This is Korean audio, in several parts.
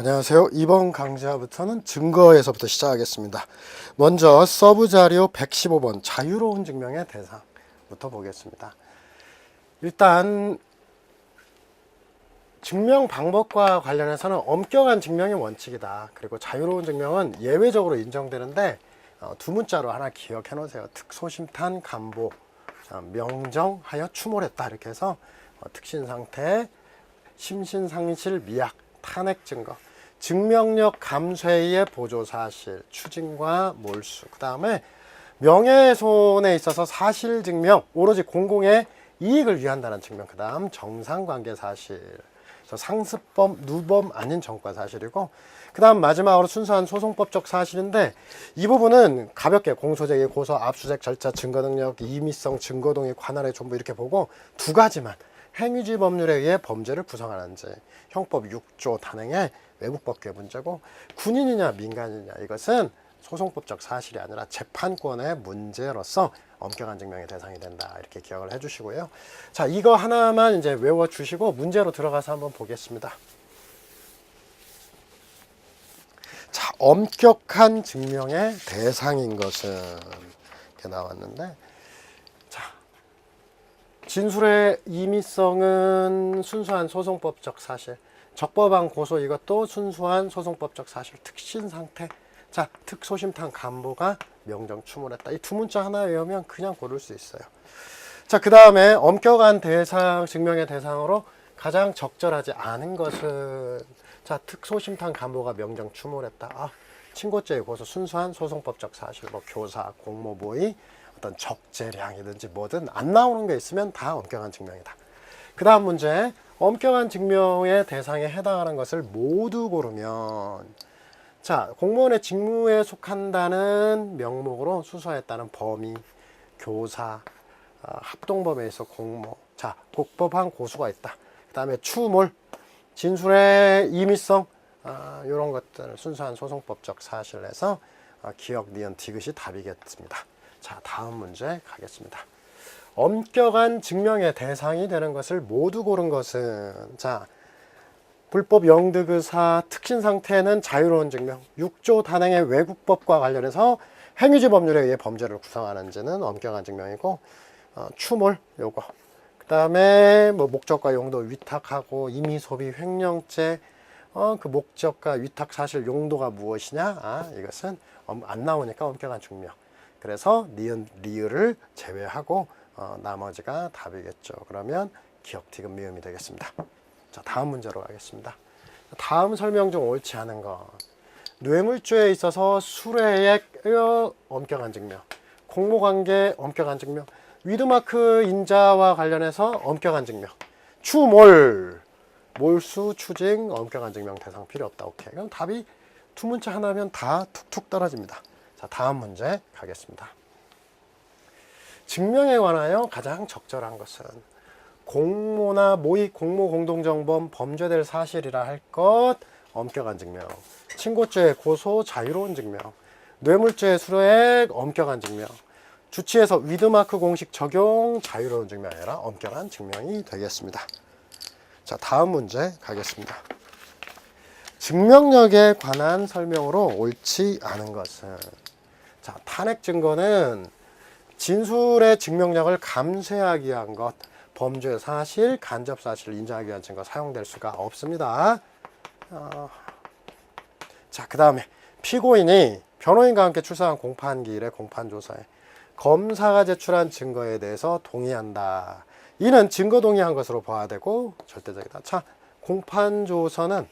안녕하세요. 이번 강좌부터는 증거에서부터 시작하겠습니다. 먼저 서브 자료 115번 자유로운 증명의 대상부터 보겠습니다. 일단 증명 방법과 관련해서는 엄격한 증명이 원칙이다. 그리고 자유로운 증명은 예외적으로 인정되는데 두 문자로 하나 기억해 놓으세요. 특소심탄 감보, 명정하여 추몰했다. 이렇게 해서 특신상태, 심신상실 미약, 탄핵 증거, 증명력 감쇄의 보조사실, 추징과 몰수, 그 다음에 명예훼손에 있어서 사실 증명, 오로지 공공의 이익을 위한다는 증명, 그 다음 정상관계 사실, 상습범, 누범 아닌 정과 사실이고, 그 다음 마지막으로 순수한 소송법적 사실인데, 이 부분은 가볍게 공소제기, 고소, 압수수색 절차, 증거능력, 임의성, 증거동의 관할의 존부 이렇게 보고 두 가지만 행위주의 법률에 의해 범죄를 구성하는지, 형법 6조 단행의 외국법규의 문제고, 군인이냐 민간이냐 이것은 소송법적 사실이 아니라 재판권의 문제로서 엄격한 증명의 대상이 된다. 이렇게 기억을 해주시고요. 자, 이거 하나만 이제 외워주시고 문제로 들어가서 한번 보겠습니다. 자, 엄격한 증명의 대상인 것은 이렇게 나왔는데, 자, 진술의 임의성은 순수한 소송법적 사실, 적법한 고소 이것도 순수한 소송법적 사실, 특신상태, 자, 특소심탄 감보가 명정 추몰했다. 이 두 문자 하나 외우면 그냥 고를 수 있어요. 자, 그 다음에 엄격한 대상, 증명의 대상으로 가장 적절하지 않은 것은, 자, 특소심탄 감보가 명정 추몰했다. 친고죄의 고소, 순수한 소송법적 사실, 뭐 교사, 공모, 모의, 어떤 적재량이든지 뭐든 안 나오는 게 있으면 다 엄격한 증명이다. 그 다음 문제, 엄격한 증명의 대상에 해당하는 것을 모두 고르면, 자, 공무원의 직무에 속한다는 명목으로 수사했다는 범위, 교사, 합동범위에서 공모, 자, 곡법한 고수가 있다. 그 다음에 추몰, 진술의 임의성, 이런 것들 순수한 소송법적 사실에서 기억, 니은, 디귿이 답이겠습니다. 자, 다음 문제 가겠습니다. 엄격한 증명의 대상이 되는 것을 모두 고른 것은, 자, 불법 영득의사 특신상태는 자유로운 증명, 6조 단행의 외국법과 관련해서 행위주의 법률에 의해 범죄를 구성하는지는 엄격한 증명이고, 추몰 요거, 그 다음에 뭐 목적과 용도 위탁하고 임의소비 횡령죄, 그 목적과 위탁 사실 용도가 무엇이냐, 이것은 안 나오니까 엄격한 증명. 그래서 니은 리을을 제외하고 나머지가 답이겠죠. 그러면 기억, 디귿, 미음이 되겠습니다. 자, 다음 문제로 가겠습니다. 다음 설명 중 옳지 않은 것. 뇌물죄에 있어서 수뢰액 엄격한 증명, 공모관계 엄격한 증명, 위드마크 인자와 관련해서 엄격한 증명, 추몰, 몰수, 추징, 엄격한 증명 대상 필요 없다. 오케이. 그럼 답이 두 문자 하나면 다 툭툭 떨어집니다. 자, 다음 문제 가겠습니다. 증명에 관하여 가장 적절한 것은 공모나 모의, 공모, 공동정범, 범죄될 사실이라 할 것, 엄격한 증명. 친고죄, 고소, 자유로운 증명. 뇌물죄, 수뢰액, 엄격한 증명. 주치에서 위드마크 공식 적용, 자유로운 증명이 아니라 엄격한 증명이 되겠습니다. 자, 다음 문제 가겠습니다. 증명력에 관한 설명으로 옳지 않은 것은, 자, 탄핵 증거는 진술의 증명력을 감쇄하기 위한 것, 범죄 사실, 간접 사실을 인정하기 위한 증거 사용될 수가 없습니다. 자, 그 다음에 피고인이 변호인과 함께 출석한 공판기일의 공판조사에 검사가 제출한 증거에 대해서 동의한다. 이는 증거 동의한 것으로 봐야 되고 절대적이다. 자, 공판조서는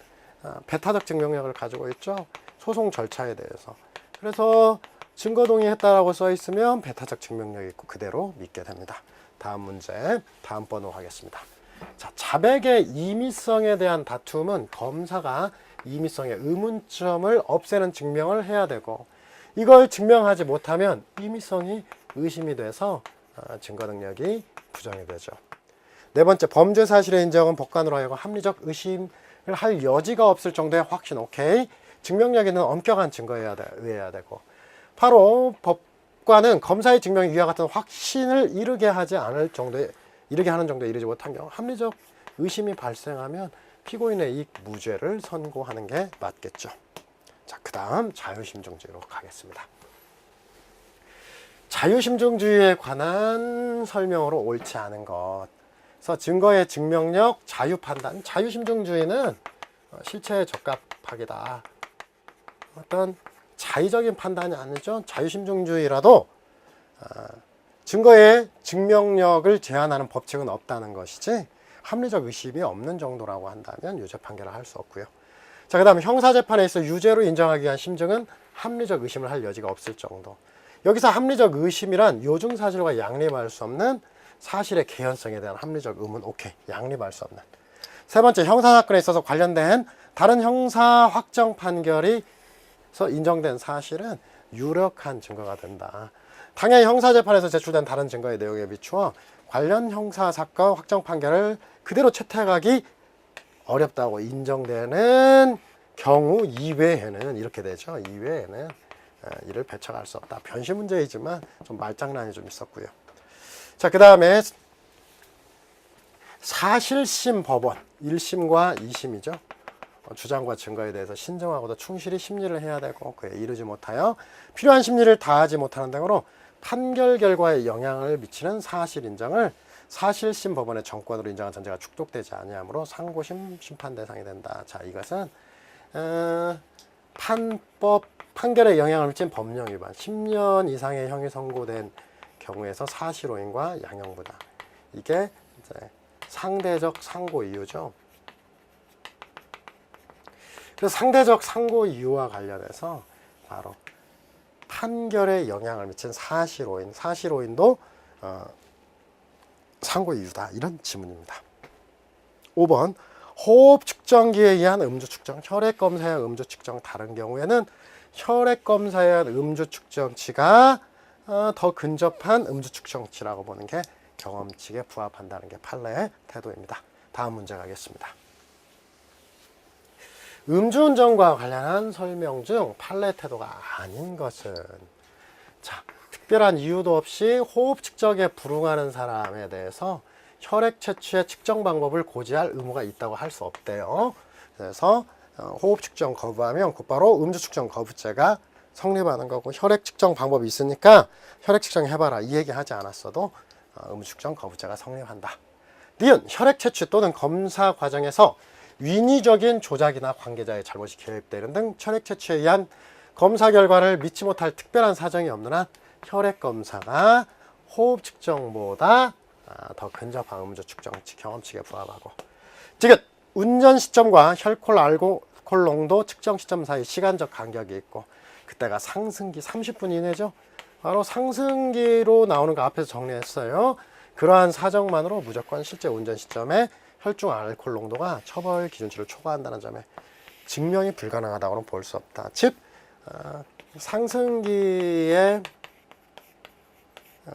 배타적 증명력을 가지고 있죠. 소송 절차에 대해서. 그래서 증거 동의했다라고 써 있으면 배타적 증명력이 있고 그대로 믿게 됩니다. 다음 문제, 다음 번호 가겠습니다. 자, 자백의 임의성에 대한 다툼은 검사가 임의성의 의문점을 없애는 증명을 해야 되고, 이걸 증명하지 못하면 임의성이 의심이 돼서 증거 능력이 부정이 되죠. 네 번째, 범죄 사실의 인정은 법관으로 하여금 합리적 의심을 할 여지가 없을 정도의 확신. 오케이. 증명력에는 엄격한 증거에 의해야 되고, 바로 법관은 검사의 증명이 위와 같은 확신을 이르게 하지 않을 정도에, 이르게 하는 정도에 이르지 못한 경우, 합리적 의심이 발생하면 피고인의 이익 무죄를 선고하는 게 맞겠죠. 자, 그 다음 자유심증주의로 가겠습니다. 자유심증주의에 관한 설명으로 옳지 않은 것. 그래서 증거의 증명력, 자유판단. 자유심증주의는 실체에 적합하기다. 어떤 자의적인 판단이 아니죠. 자유심증주의라도 증거의 증명력을 제한하는 법칙은 없다는 것이지 합리적 의심이 없는 정도라고 한다면 유죄 판결을 할 수 없고요. 자, 그 다음에 형사재판에 있어 유죄로 인정하기 위한 심증은 합리적 의심을 할 여지가 없을 정도. 여기서 합리적 의심이란 요증사실과 양립할 수 없는 사실의 개연성에 대한 합리적 의문. 오케이, 양립할 수 없는. 세 번째, 형사사건에 있어서 관련된 다른 형사 확정 판결이 인정된 사실은 유력한 증거가 된다. 당연히 형사재판에서 제출된 다른 증거의 내용에 비추어 관련 형사사건 확정 판결을 그대로 채택하기 어렵다고 인정되는 경우 이외에는 이렇게 되죠. 이외에는 이를 배척할 수 없다. 변시 문제이지만 좀 말장난이 좀 있었고요. 자, 그 다음에 사실심 법원 1심과 2심이죠. 주장과 증거에 대해서 신중하고도 충실히 심리를 해야 되고 그에 이르지 못하여 필요한 심리를 다하지 못하는 등으로 판결 결과에 영향을 미치는 사실 인정을 사실심 법원의 정권으로 인정한 전제가 축적되지 아니하므로 상고심 심판 대상이 된다. 자, 이것은 판결에 영향을 미친 법령 위반 10년 이상의 형이 선고된 경우에서 사실오인과 양형부당. 이게 이제 상대적 상고 이유죠. 그래서 상대적 상고 이유와 관련해서 바로 판결에 영향을 미친 사실오인, 사실오인도 상고 이유다. 이런 지문입니다. 5번 호흡 측정기에 의한 음주 측정, 혈액 검사에 의한 음주 측정 다른 경우에는 혈액 검사에 의한 음주 측정치가 더 근접한 음주 측정치라고 보는 게 경험칙에 부합한다는 게 판례의 태도입니다. 다음 문제 가겠습니다. 음주운전과 관련한 설명 중 판례 태도가 아닌 것은, 자, 특별한 이유도 없이 호흡 측정에 불응하는 사람에 대해서 혈액 채취의 측정 방법을 고지할 의무가 있다고 할 수 없대요. 그래서 호흡 측정 거부하면 곧바로 음주 측정 거부죄가 성립하는 거고, 혈액 측정 방법이 있으니까 혈액 측정 해봐라 이 얘기 하지 않았어도 음주 측정 거부죄가 성립한다. 니은 혈액 채취 또는 검사 과정에서 인위적인 조작이나 관계자의 잘못이 개입되는 등 혈액 채취에 의한 검사 결과를 믿지 못할 특별한 사정이 없는 한 혈액 검사가 호흡 측정보다 더 근접한 음주 측정치 경험칙에 부합하고, 지금 운전 시점과 혈콜 알코올 농도 측정 시점 사이 시간적 간격이 있고 그때가 상승기 30분 이내죠. 바로 상승기로 나오는 거 앞에서 정리했어요. 그러한 사정만으로 무조건 실제 운전 시점에 혈중 알코올 농도가 처벌 기준치를 초과한다는 점에 증명이 불가능하다고는 볼 수 없다. 즉 상승기의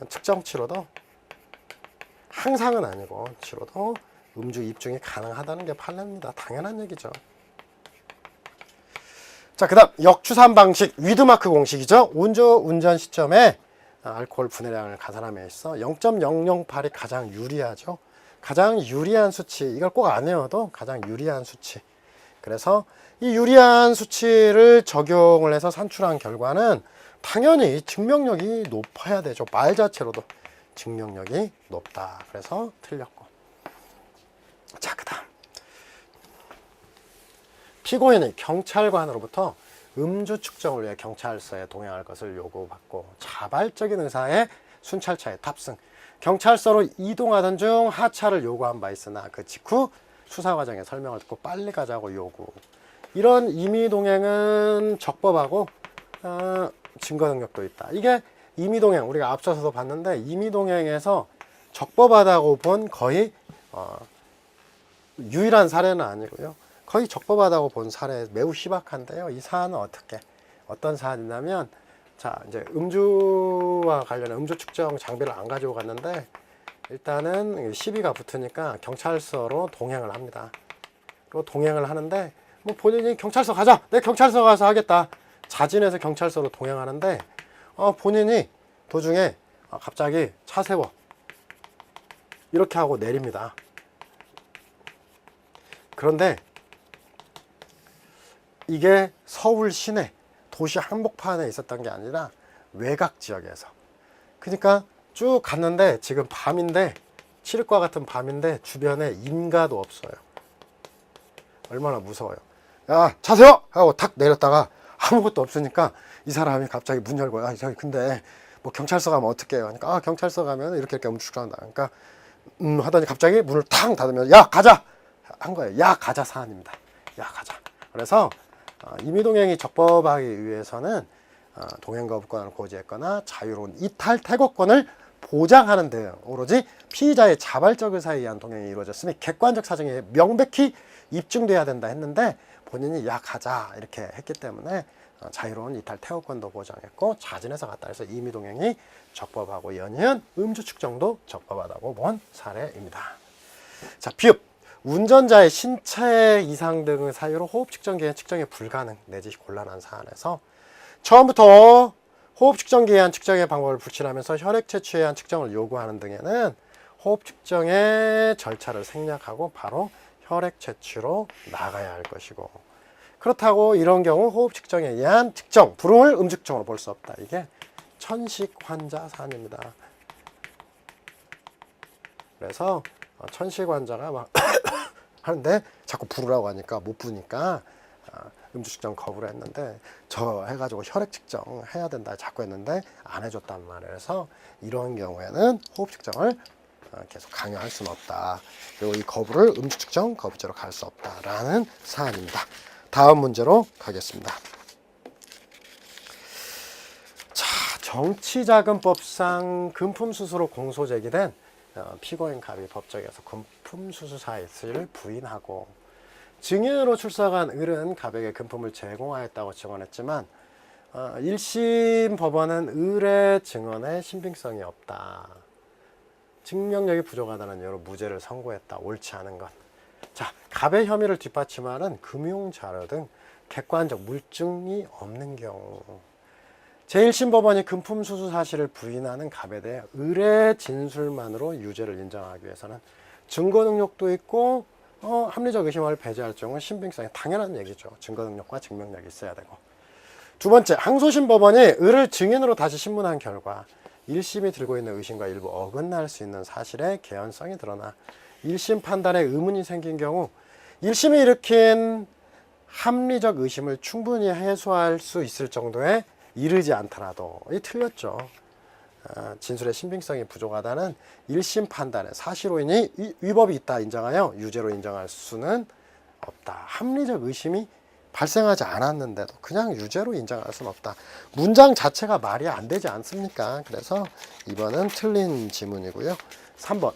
측정치로도 항상은 아니고 치로도 음주 입증이 가능하다는 게 판례입니다. 당연한 얘기죠. 자, 그 다음 역추산 방식 위드마크 공식이죠. 운전 시점에 알코올 분해량을 가산함에 있어 0.008이 가장 유리하죠. 가장 유리한 수치, 이걸 꼭 안 외워도 가장 유리한 수치. 그래서 이 유리한 수치를 적용을 해서 산출한 결과는 당연히 증명력이 높아야 되죠. 말 자체로도 증명력이 높다. 그래서 틀렸고. 자, 그 다음 피고인이 경찰관으로부터 음주 측정을 위해 경찰서에 동행할 것을 요구받고 자발적인 의사의 순찰차에 탑승, 경찰서로 이동하던 중 하차를 요구한 바 있으나 그 직후 수사 과정에 설명을 듣고 빨리 가자고 요구. 이런 임의동행은 적법하고 증거 능력도 있다. 이게 임의동행, 우리가 앞서서도 봤는데 임의동행에서 적법하다고 본 거의 유일한 사례는 아니고요. 거의 적법하다고 본 사례 매우 희박한데요. 이 사안은 어떤 사안이냐면, 자, 이제 음주와 관련한 음주 측정 장비를 안 가지고 갔는데 일단은 시비가 붙으니까 경찰서로 동행을 합니다. 그리고 동행을 하는데 뭐 본인이 경찰서 가자, 내 경찰서 가서 하겠다, 자진해서 경찰서로 동행하는데 본인이 도중에 갑자기 차 세워 이렇게 하고 내립니다. 그런데 이게 서울 시내 도시 한복판에 있었던 게 아니라 외곽 지역에서. 그러니까 쭉 갔는데 지금 밤인데, 칠흑과 같은 밤인데 주변에 인가도 없어요. 얼마나 무서워요. 야, 자세요! 하고 탁 내렸다가 아무것도 없으니까 이 사람이 갑자기 문 열고, 아, 저기 근데 뭐 경찰서 가면 어떡해요? 그러니까, 아, 경찰서 가면 이렇게 움직여간다. 그러니까 하더니 갑자기 문을 탁 닫으면, 야, 가자! 한 거예요. 야, 가자 사안입니다. 야, 가자. 그래서 임의동행이 적법하기 위해서는 동행거부권을 고지했거나 자유로운 이탈 퇴거권을 보장하는 데 오로지 피의자의 자발적 의사에 의한 동행이 이루어졌으니 객관적 사정이 명백히 입증돼야 된다 했는데, 본인이 야, 가자 이렇게 했기 때문에 자유로운 이탈 퇴거권도 보장했고 자진해서 갔다 해서 임의동행이 적법하고 연이은 음주 측정도 적법하다고 본 사례입니다. 자, 비읍. 운전자의 신체 이상 등의 사유로 호흡 측정 기한 측정이 불가능 내지 곤란한 사안에서 처음부터 호흡 측정 기한 측정의 방법을 불신하면서 혈액 채취에 의한 측정을 요구하는 등에는 호흡 측정의 절차를 생략하고 바로 혈액 채취로 나가야 할 것이고, 그렇다고 이런 경우 호흡 측정에 의한 측정, 불응을 음주 측정으로 볼 수 없다. 이게 천식 환자 사안입니다. 그래서 천식 환자가 막 하는데 자꾸 부르라고 하니까 못 부니까 음주 측정 거부를 했는데, 저 해가지고 혈액 측정 해야 된다 자꾸 했는데 안 해줬단 말이에요. 그래서 이런 경우에는 호흡 측정을 계속 강요할 수는 없다. 그리고 이 거부를 음주 측정 거부죄로 갈 수 없다라는 사안입니다. 다음 문제로 가겠습니다. 자, 정치자금법상 금품수수로 공소 제기된 피고인 갑이 법정에서 금품수수 사실을 부인하고 증인으로 출석한 을은 갑에게 금품을 제공하였다고 증언했지만 1심 법원은 을의 증언에 신빙성이 없다, 증명력이 부족하다는 이유로 무죄를 선고했다. 옳지 않은 것. 자, 갑의 혐의를 뒷받침하는 금융자료 등 객관적 물증이 없는 경우 제1심 법원이 금품수수 사실을 부인하는 갑에 대해 을의 진술만으로 유죄를 인정하기 위해서는 증거 능력도 있고 합리적 의심을 배제할 경우 신빙성이 당연한 얘기죠. 증거 능력과 증명력이 있어야 되고. 두 번째, 항소심 법원이 을을 증인으로 다시 신문한 결과 1심이 들고 있는 의심과 일부 어긋날 수 있는 사실의 개연성이 드러나 1심 판단에 의문이 생긴 경우 1심이 일으킨 합리적 의심을 충분히 해소할 수 있을 정도에 이르지 않더라도, 이 틀렸죠. 진술의 신빙성이 부족하다는 1심 판단에 사실오인이 위법이 있다 인정하여 유죄로 인정할 수는 없다. 합리적 의심이 발생하지 않았는데도 그냥 유죄로 인정할 수는 없다. 문장 자체가 말이 안 되지 않습니까? 그래서 2번은 틀린 지문이고요. 3번.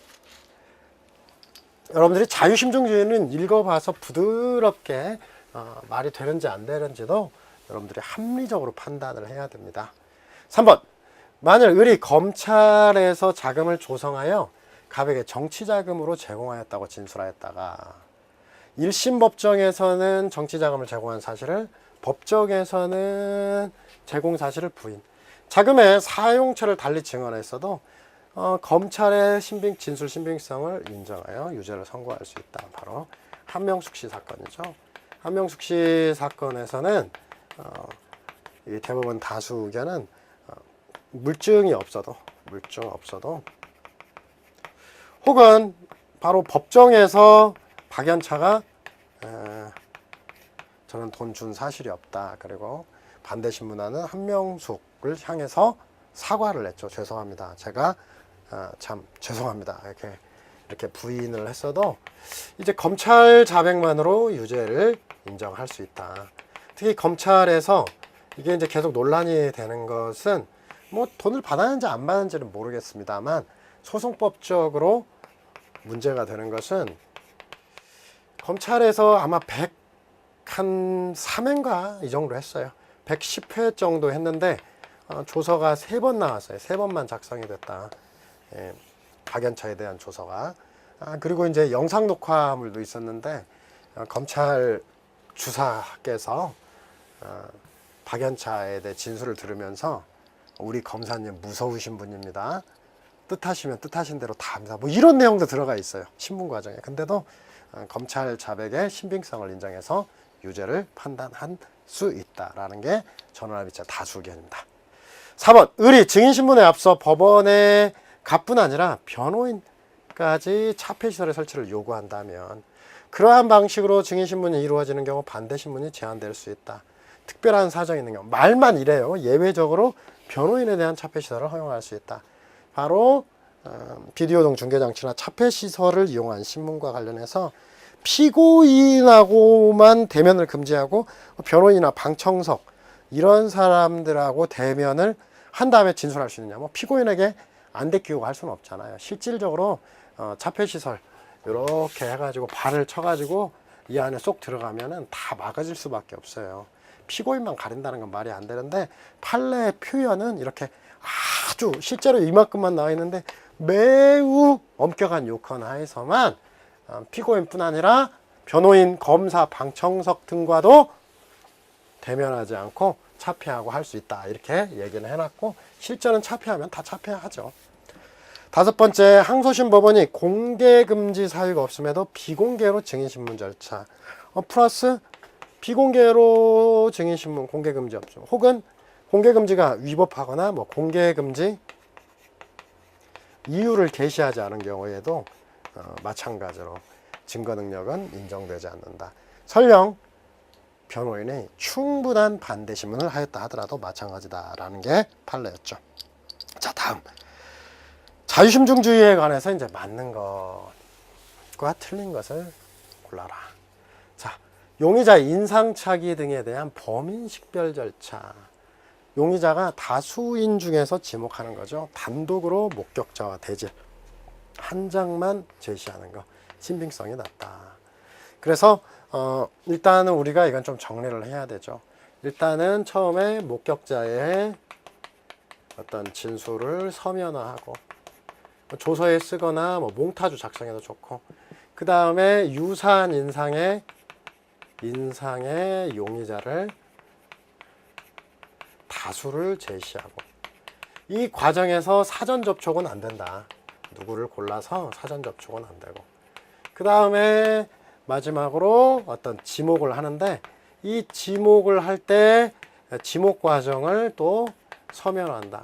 여러분들이 자유심증주의는 읽어봐서 부드럽게 말이 되는지 안 되는지도 여러분들이 합리적으로 판단을 해야 됩니다. 3번. 만일 을이 검찰에서 자금을 조성하여 갑에게 정치자금으로 제공하였다고 진술하였다가 1심 법정에서는 정치자금을 제공한 사실을, 법정에서는 제공 사실을 부인, 자금의 사용처를 달리 증언했어도 검찰의 진술 신빙성을 인정하여 유죄를 선고할 수 있다. 바로 한명숙 씨 사건이죠. 한명숙 씨 사건에서는 이 대법원 다수 의견은 물증 없어도 혹은 바로 법정에서 박연차가 저는 돈 준 사실이 없다, 그리고 반대 신문하는 한명숙을 향해서 사과를 했죠. 죄송합니다. 제가 참 죄송합니다. 이렇게 부인을 했어도 이제 검찰 자백만으로 유죄를 인정할 수 있다. 특히 검찰에서 이게 이제 계속 논란이 되는 것은 뭐 돈을 받았는지 안 받았는지는 모르겠습니다만 소송법적으로 문제가 되는 것은 검찰에서 아마 103회인가 이 정도 했어요. 110회 정도 했는데 조서가 3번 나왔어요. 3번만 작성이 됐다. 박연차에 대한 조서가. 그리고 이제 영상 녹화물도 있었는데 검찰 주사께서 박연차에 대해 진술을 들으면서 우리 검사님 무서우신 분입니다. 뜻하시면 뜻하신 대로 다 합니다. 뭐 이런 내용도 들어가 있어요. 신문 과정에. 근데도 검찰 자백의 신빙성을 인정해서 유죄를 판단한 수 있다라는 게 전원합의체 다수 의견입니다. 4번 의리 증인신문에 앞서 법원의 갑뿐 아니라 변호인까지 차폐시설의 설치를 요구한다면 그러한 방식으로 증인신문이 이루어지는 경우 반대신문이 제한될 수 있다. 특별한 사정이 있는 경우 말만 이래요. 예외적으로 변호인에 대한 차폐시설을 허용할 수 있다. 바로 비디오 등 중계장치나 차폐시설을 이용한 신문과 관련해서 피고인하고만 대면을 금지하고 변호인이나 방청석 이런 사람들하고 대면을 한 다음에 진술할 수 있느냐. 뭐 피고인에게 안 데끼고 할 수는 없잖아요. 실질적으로 차폐시설 이렇게 해가지고 발을 쳐가지고 이 안에 쏙 들어가면은 다 막아질 수밖에 없어요. 피고인만 가린다는 건 말이 안 되는데 판례의 표현은 이렇게 아주 실제로 이만큼만 나와 있는데 매우 엄격한 요건 하에서만 피고인뿐 아니라 변호인, 검사, 방청석 등과도 대면하지 않고 차폐하고 할 수 있다. 이렇게 얘기는 해놨고 실제는 차폐하면 다 차폐하죠. 5번째, 항소심 법원이 공개금지 사유가 없음에도 비공개로 증인신문 절차 플러스 비공개로 증인신문 공개금지 없음 혹은 공개금지가 위법하거나 뭐 공개금지 이유를 게시하지 않은 경우에도 마찬가지로 증거 능력은 인정되지 않는다. 설령 변호인이 충분한 반대신문을 하였다 하더라도 마찬가지다라는 게 판례였죠. 자, 다음 자유심증주의에 관해서 이제 맞는 것과 틀린 것을 골라라. 자, 용의자 인상착의 등에 대한 범인식별 절차. 용의자가 다수인 중에서 지목하는 거죠. 단독으로 목격자와 대질 한 장만 제시하는 거 신빙성이 낮다. 그래서 일단은 우리가 이건 좀 정리를 해야 되죠. 일단은 처음에 목격자의 어떤 진술을 서면화하고 조서에 쓰거나 뭐 몽타주 작성해도 좋고 그 다음에 유사한 인상의 용의자를 다수를 제시하고 이 과정에서 사전 접촉은 안 된다. 누구를 골라서 사전 접촉은 안 되고 그 다음에 마지막으로 어떤 지목을 하는데 이 지목을 할 때 지목 과정을 또 서면한다.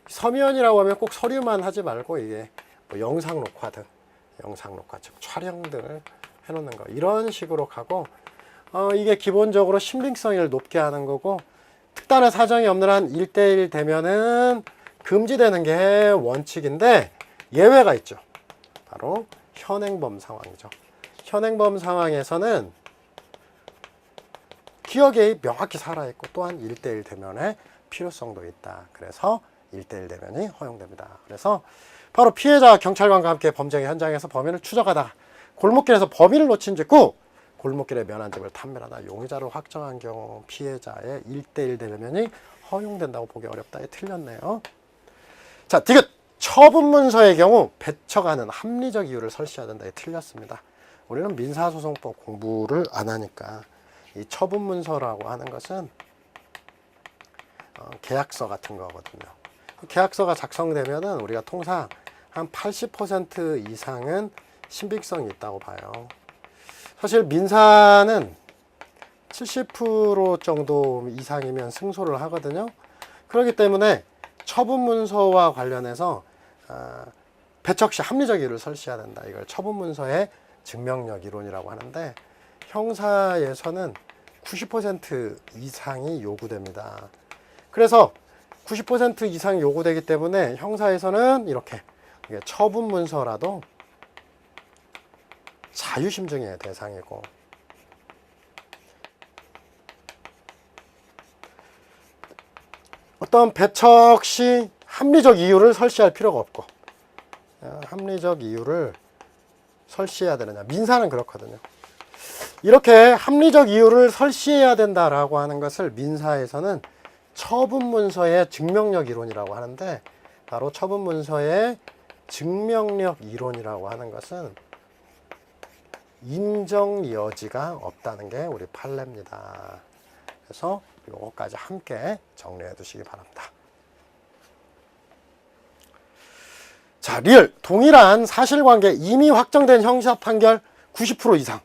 서면이라고 하면 꼭 서류만 하지 말고 이게 뭐 영상 녹화 등 영상 녹화 즉 촬영 등을 해놓는 거 이런 식으로 가고 이게 기본적으로 신빙성을 높게 하는 거고 특단의 사정이 없는 한 1대1 되면은 금지되는 게 원칙인데 예외가 있죠. 바로 현행범 상황이죠. 현행범 상황에서는 기억이 명확히 살아있고 또한 1대1 대면의 필요성도 있다. 그래서 1대1 대면이 허용됩니다. 그래서 바로 피해자와 경찰관과 함께 범죄 현장에서 범인을 추적하다가 골목길에서 범인을 놓친 직후 골목길에 면한 집을 탐멸하다 용의자를 확정한 경우 피해자의 1대1 대면이 허용된다고 보기 어렵다. 틀렸네요. 자, 디귿 처분문서의 경우 배척하는 합리적 이유를 설치해야 된다. 틀렸습니다. 우리는 민사소송법 공부를 안 하니까 이 처분문서라고 하는 것은 계약서 같은 거거든요. 계약서가 작성되면은 우리가 통상 한 80% 이상은 신빙성이 있다고 봐요. 사실 민사는 70% 정도 이상이면 승소를 하거든요. 그렇기 때문에 처분문서와 관련해서 배척 시 합리적 이유를 설치해야 된다. 이걸 처분문서의 증명력 이론이라고 하는데 형사에서는 90% 이상이 요구됩니다. 그래서 90% 이상 요구되기 때문에 형사에서는 이렇게 처분문서라도 자유심증의 대상이고 어떤 배척 시 합리적 이유를 설치할 필요가 없고 합리적 이유를 설치해야 되느냐. 민사는 그렇거든요. 이렇게 합리적 이유를 설치해야 된다라고 하는 것을 민사에서는 처분문서의 증명력 이론이라고 하는데 바로 처분문서의 증명력 이론이라고 하는 것은 인정 여지가 없다는 게 우리 판례입니다. 그래서 이것까지 함께 정리해 두시기 바랍니다. 자, 리얼 동일한 사실관계 이미 확정된 형사 판결 90% 이상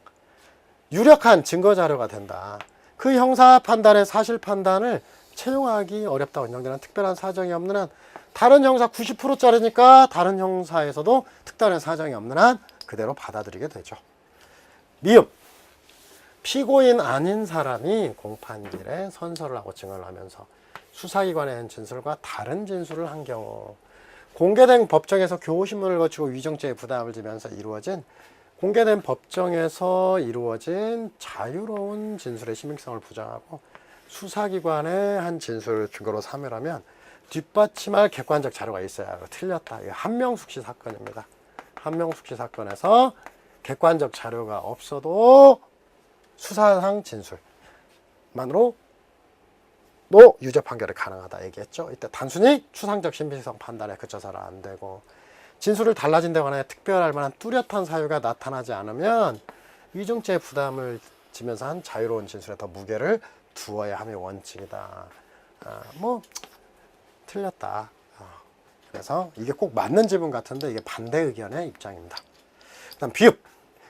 유력한 증거 자료가 된다. 그 형사 판단의 사실 판단을 채용하기 어렵다고 인정되는 특별한 사정이 없는 한, 다른 형사 90%짜리니까 다른 형사에서도 특단의 사정이 없는 한 그대로 받아들이게 되죠. 미음. 피고인 아닌 사람이 공판길에 선서를 하고 증언을 하면서 수사기관에 한 진술과 다른 진술을 한 경우, 공개된 법정에서 교호신문을 거치고 위정죄의 부담을 지면서 이루어진, 공개된 법정에서 이루어진 자유로운 진술의 신빙성을 부정하고 수사기관의 한 진술을 증거로 삼으려면 뒷받침할 객관적 자료가 있어야 하고, 틀렸다. 이게 한명숙씨 사건입니다. 한명숙씨 사건에서 객관적 자료가 없어도 수사상 진술만으로 유죄 판결이 가능하다 얘기했죠. 이때 단순히 추상적 신빙성 판단에 그쳐서는 안 되고, 진술을 달라진다거나 특별할 만한 뚜렷한 사유가 나타나지 않으면 위정죄의 부담을 지면서 한 자유로운 진술에 더 무게를 두어야 함이 원칙이다. 틀렸다. 그래서 이게 꼭 맞는 지분 같은데 이게 반대 의견의 입장입니다. 그다음 비읍.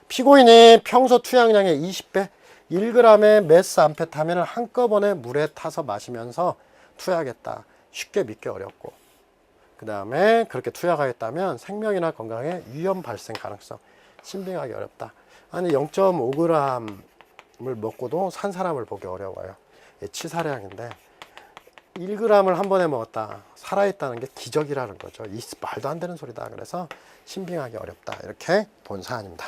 피고인이 평소 투약량의 20배 1g의 메스암페타민을 한꺼번에 물에 타서 마시면서 투약했다. 쉽게 믿기 어렵고, 그 다음에 그렇게 투약하였다면 생명이나 건강에 위험 발생 가능성 신빙하기 어렵다. 아니 0.5g을 먹고도 산 사람을 보기 어려워요. 치사량인데 1g을 한 번에 먹었다. 살아있다는 게 기적이라는 거죠. 이 말도 안 되는 소리다. 그래서 신빙하기 어렵다. 이렇게 본 사안입니다.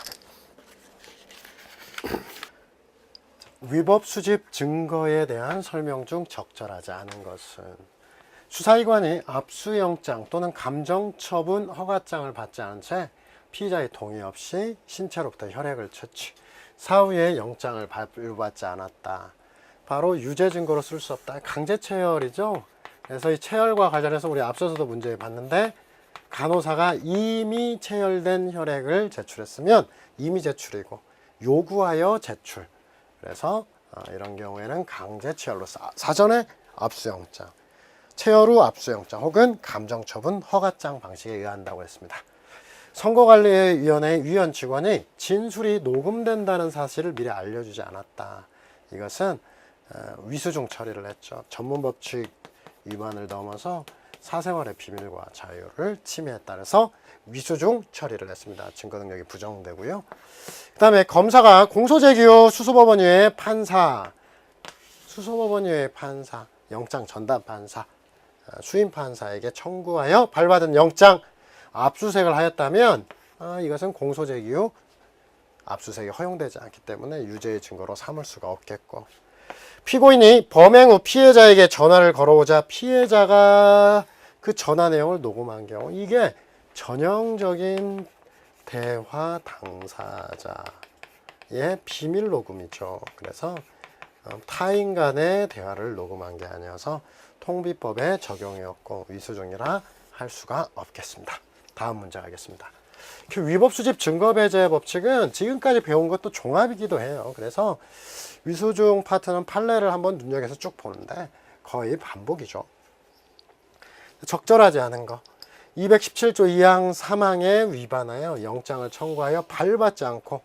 위법 수집 증거에 대한 설명 중 적절하지 않은 것은, 수사기관이 압수영장 또는 감정처분 허가장을 받지 않은 채 피의자의 동의 없이 신체로부터 혈액을 채취, 사후에 영장을 발부받지 않았다. 바로 유죄 증거로 쓸 수 없다. 강제체혈이죠. 그래서 이 체혈과 관련해서 우리 앞서서도 문제 봤는데, 간호사가 이미 체혈된 혈액을 제출했으면 이미 제출이고, 요구하여 제출. 그래서 이런 경우에는 강제체혈로 사전에 압수영장, 체혈 후 압수영장 혹은 감정처분 허가장 방식에 의한다고 했습니다. 선거관리위원회 위원 직원이 진술이 녹음된다는 사실을 미리 알려주지 않았다. 이것은 위수중 처리를 했죠. 전문법칙 위반을 넘어서 사생활의 비밀과 자유를 침해했다. 그래서 위수중 처리를 했습니다. 증거 능력이 부정되고요. 그 다음에 검사가 공소제기 후 수소법원 이외의 판사, 수소법원 이외의 판사, 영장 전담 판사, 수임 판사에게 청구하여 발부받은 영장 압수수색을 하였다면 이것은 공소제기 후 압수수색이 허용되지 않기 때문에 유죄의 증거로 삼을 수가 없겠고, 피고인이 범행 후 피해자에게 전화를 걸어오자 피해자가 그 전화 내용을 녹음한 경우, 이게 전형적인 대화 당사자의 비밀 녹음이죠. 그래서 타인 간의 대화를 녹음한 게 아니어서 통비법의 적용이었고 위수중이라 할 수가 없겠습니다. 다음 문제 가겠습니다. 위법수집 증거배제 법칙은 지금까지 배운 것도 종합이기도 해요. 그래서 위수중 파트는 판례를 한번 눈여겨서 쭉 보는데 거의 반복이죠. 적절하지 않은 거, 217조 2항 3항에 위반하여 영장을 청구하여 발부받지 않고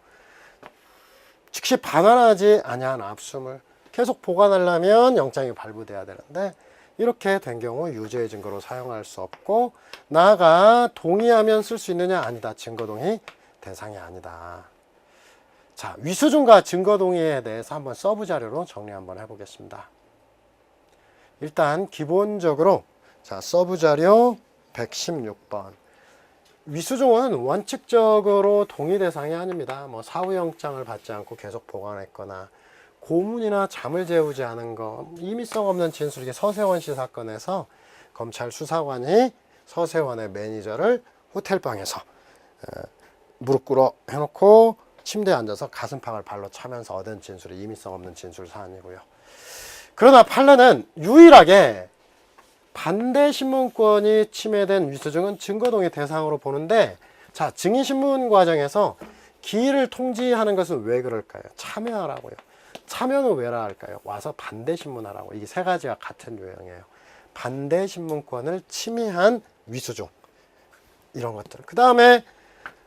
즉시 반환하지 아니한 압수물, 계속 보관하려면 영장이 발부돼야 되는데 이렇게 된 경우 유죄의 증거로 사용할 수 없고, 나아가 동의하면 쓸 수 있느냐? 아니다. 증거동의 대상이 아니다. 자, 위수중과 증거동의에 대해서 한번 서브 자료로 정리 한번 해보겠습니다. 일단 기본적으로 자, 서브 자료 116번. 위수중은 원칙적으로 동의 대상이 아닙니다. 사후영장을 받지 않고 계속 보관했거나 고문이나 잠을 재우지 않은 거, 임의성 없는 진술, 이게 서세원 씨 사건에서 검찰 수사관이 서세원의 매니저를 호텔방에서 무릎 꿇어 해놓고 침대에 앉아서 가슴팍을 발로 차면서 얻은 진술이 임의성 없는 진술 사안이고요. 그러나 판례는 유일하게 반대 신문권이 침해된 위수중은 증거동의 대상으로 보는데, 자, 증인신문 과정에서 기일을 통지하는 것은 왜 그럴까요? 참여하라고요. 참여는 왜라 할까요? 와서 반대 신문하라고. 이게 세 가지가 같은 유형이에요. 반대 신문권을 침해한 위수중, 이런 것들. 그 다음에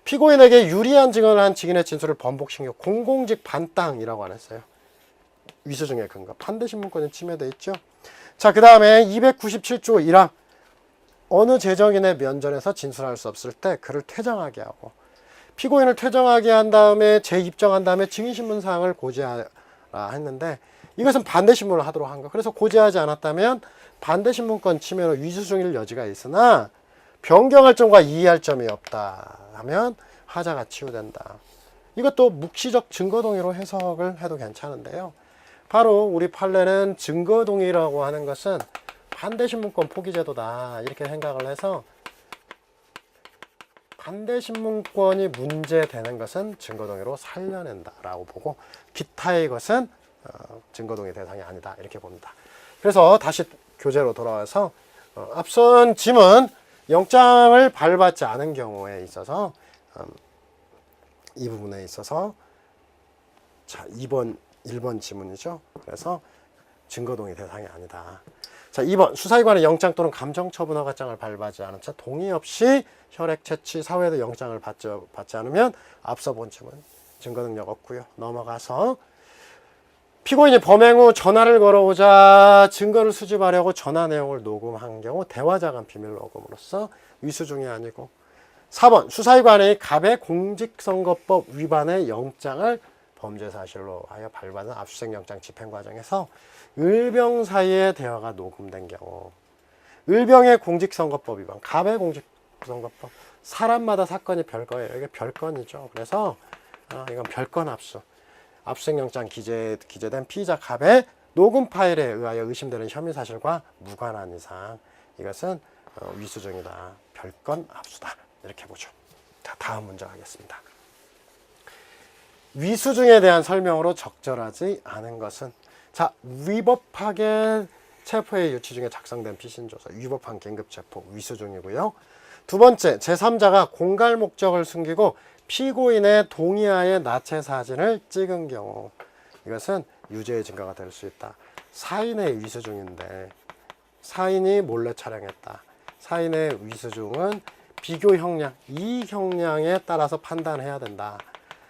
피고인에게 유리한 증언을 한 증인의 진술을 번복시켜 공공직 반땅이라고 안 했어요. 위수중의 근거. 판대신문권이 침해돼 있죠. 자, 그 다음에 297조 1항. 어느 재정인의 면전에서 진술할 수 없을 때 그를 퇴정하게 하고, 피고인을 퇴정하게 한 다음에 재입정한 다음에 증인신문사항을 고지하라 했는데, 이것은 반대신문을 하도록 한 거. 그래서 고지하지 않았다면 반대신문권 침해로 위수중일 여지가 있으나 변경할 점과 이의할 점이 없다 하면 하자가 치유된다. 이것도 묵시적 증거동의로 해석을 해도 괜찮은데요. 바로 우리 판례는 증거동의라고 하는 것은 반대신문권 포기제도다 이렇게 생각을 해서, 반대신문권이 문제되는 것은 증거동의로 살려낸다라고 보고, 기타의 것은 증거동의 대상이 아니다 이렇게 봅니다. 그래서 다시 교재로 돌아와서 앞선 짐은 영장을 발부받지 않은 경우에 있어서 이 부분에 있어서 자 1번 지문이죠. 그래서 증거동의 대상이 아니다. 자 2번 수사기관의 영장 또는 감정처분 허가장을 발부하지 않은 채 동의 없이 혈액 채취 사후에도 영장을 받지 않으면 앞서 본 지문 증거능력 없고요. 넘어가서 피고인이 범행 후 전화를 걸어오자 증거를 수집하려고 전화 내용을 녹음한 경우 대화자간 비밀 녹음으로써 위수중이 아니고, 4번 수사기관이 갑의 공직선거법 위반의 영장을 범죄 사실로 하여 발부하는 압수수색 영장 집행 과정에서 을병 사이의 대화가 녹음된 경우, 을병의 공직선거법 위반, 갑의 공직선거법, 사람마다 사건이 별거예요. 이게 별건이죠. 그래서 이건 별건 압수. 압수수색 영장 기재된 피의자 갑의 녹음 파일에 의하여 의심되는 혐의 사실과 무관한 이상 이것은 위수중이다. 별건 압수다. 이렇게 보죠. 자, 다음 문제 하겠습니다. 위수중에 대한 설명으로 적절하지 않은 것은, 자, 위법하게 체포의 유치 중에 작성된 피신조서, 위법한 긴급체포, 위수중이고요. 두 번째, 제3자가 공갈 목적을 숨기고 피고인의 동의하에 나체 사진을 찍은 경우, 이것은 유죄의 증거가 될 수 있다. 사인의 위수중인데 사인이 몰래 촬영했다. 사인의 위수중은 비교 형량, 이 형량에 따라서 판단해야 된다.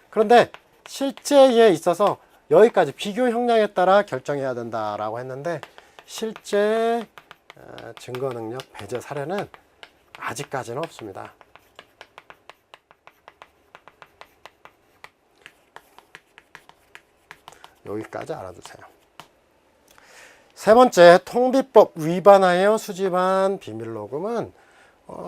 그런데 실제에 있어서 여기까지 비교 형량에 따라 결정해야 된다라고 했는데, 실제 증거 능력 배제 사례는 아직까지는 없습니다. 여기까지 알아두세요. 세 번째, 통비법 위반하여 수집한 비밀녹음은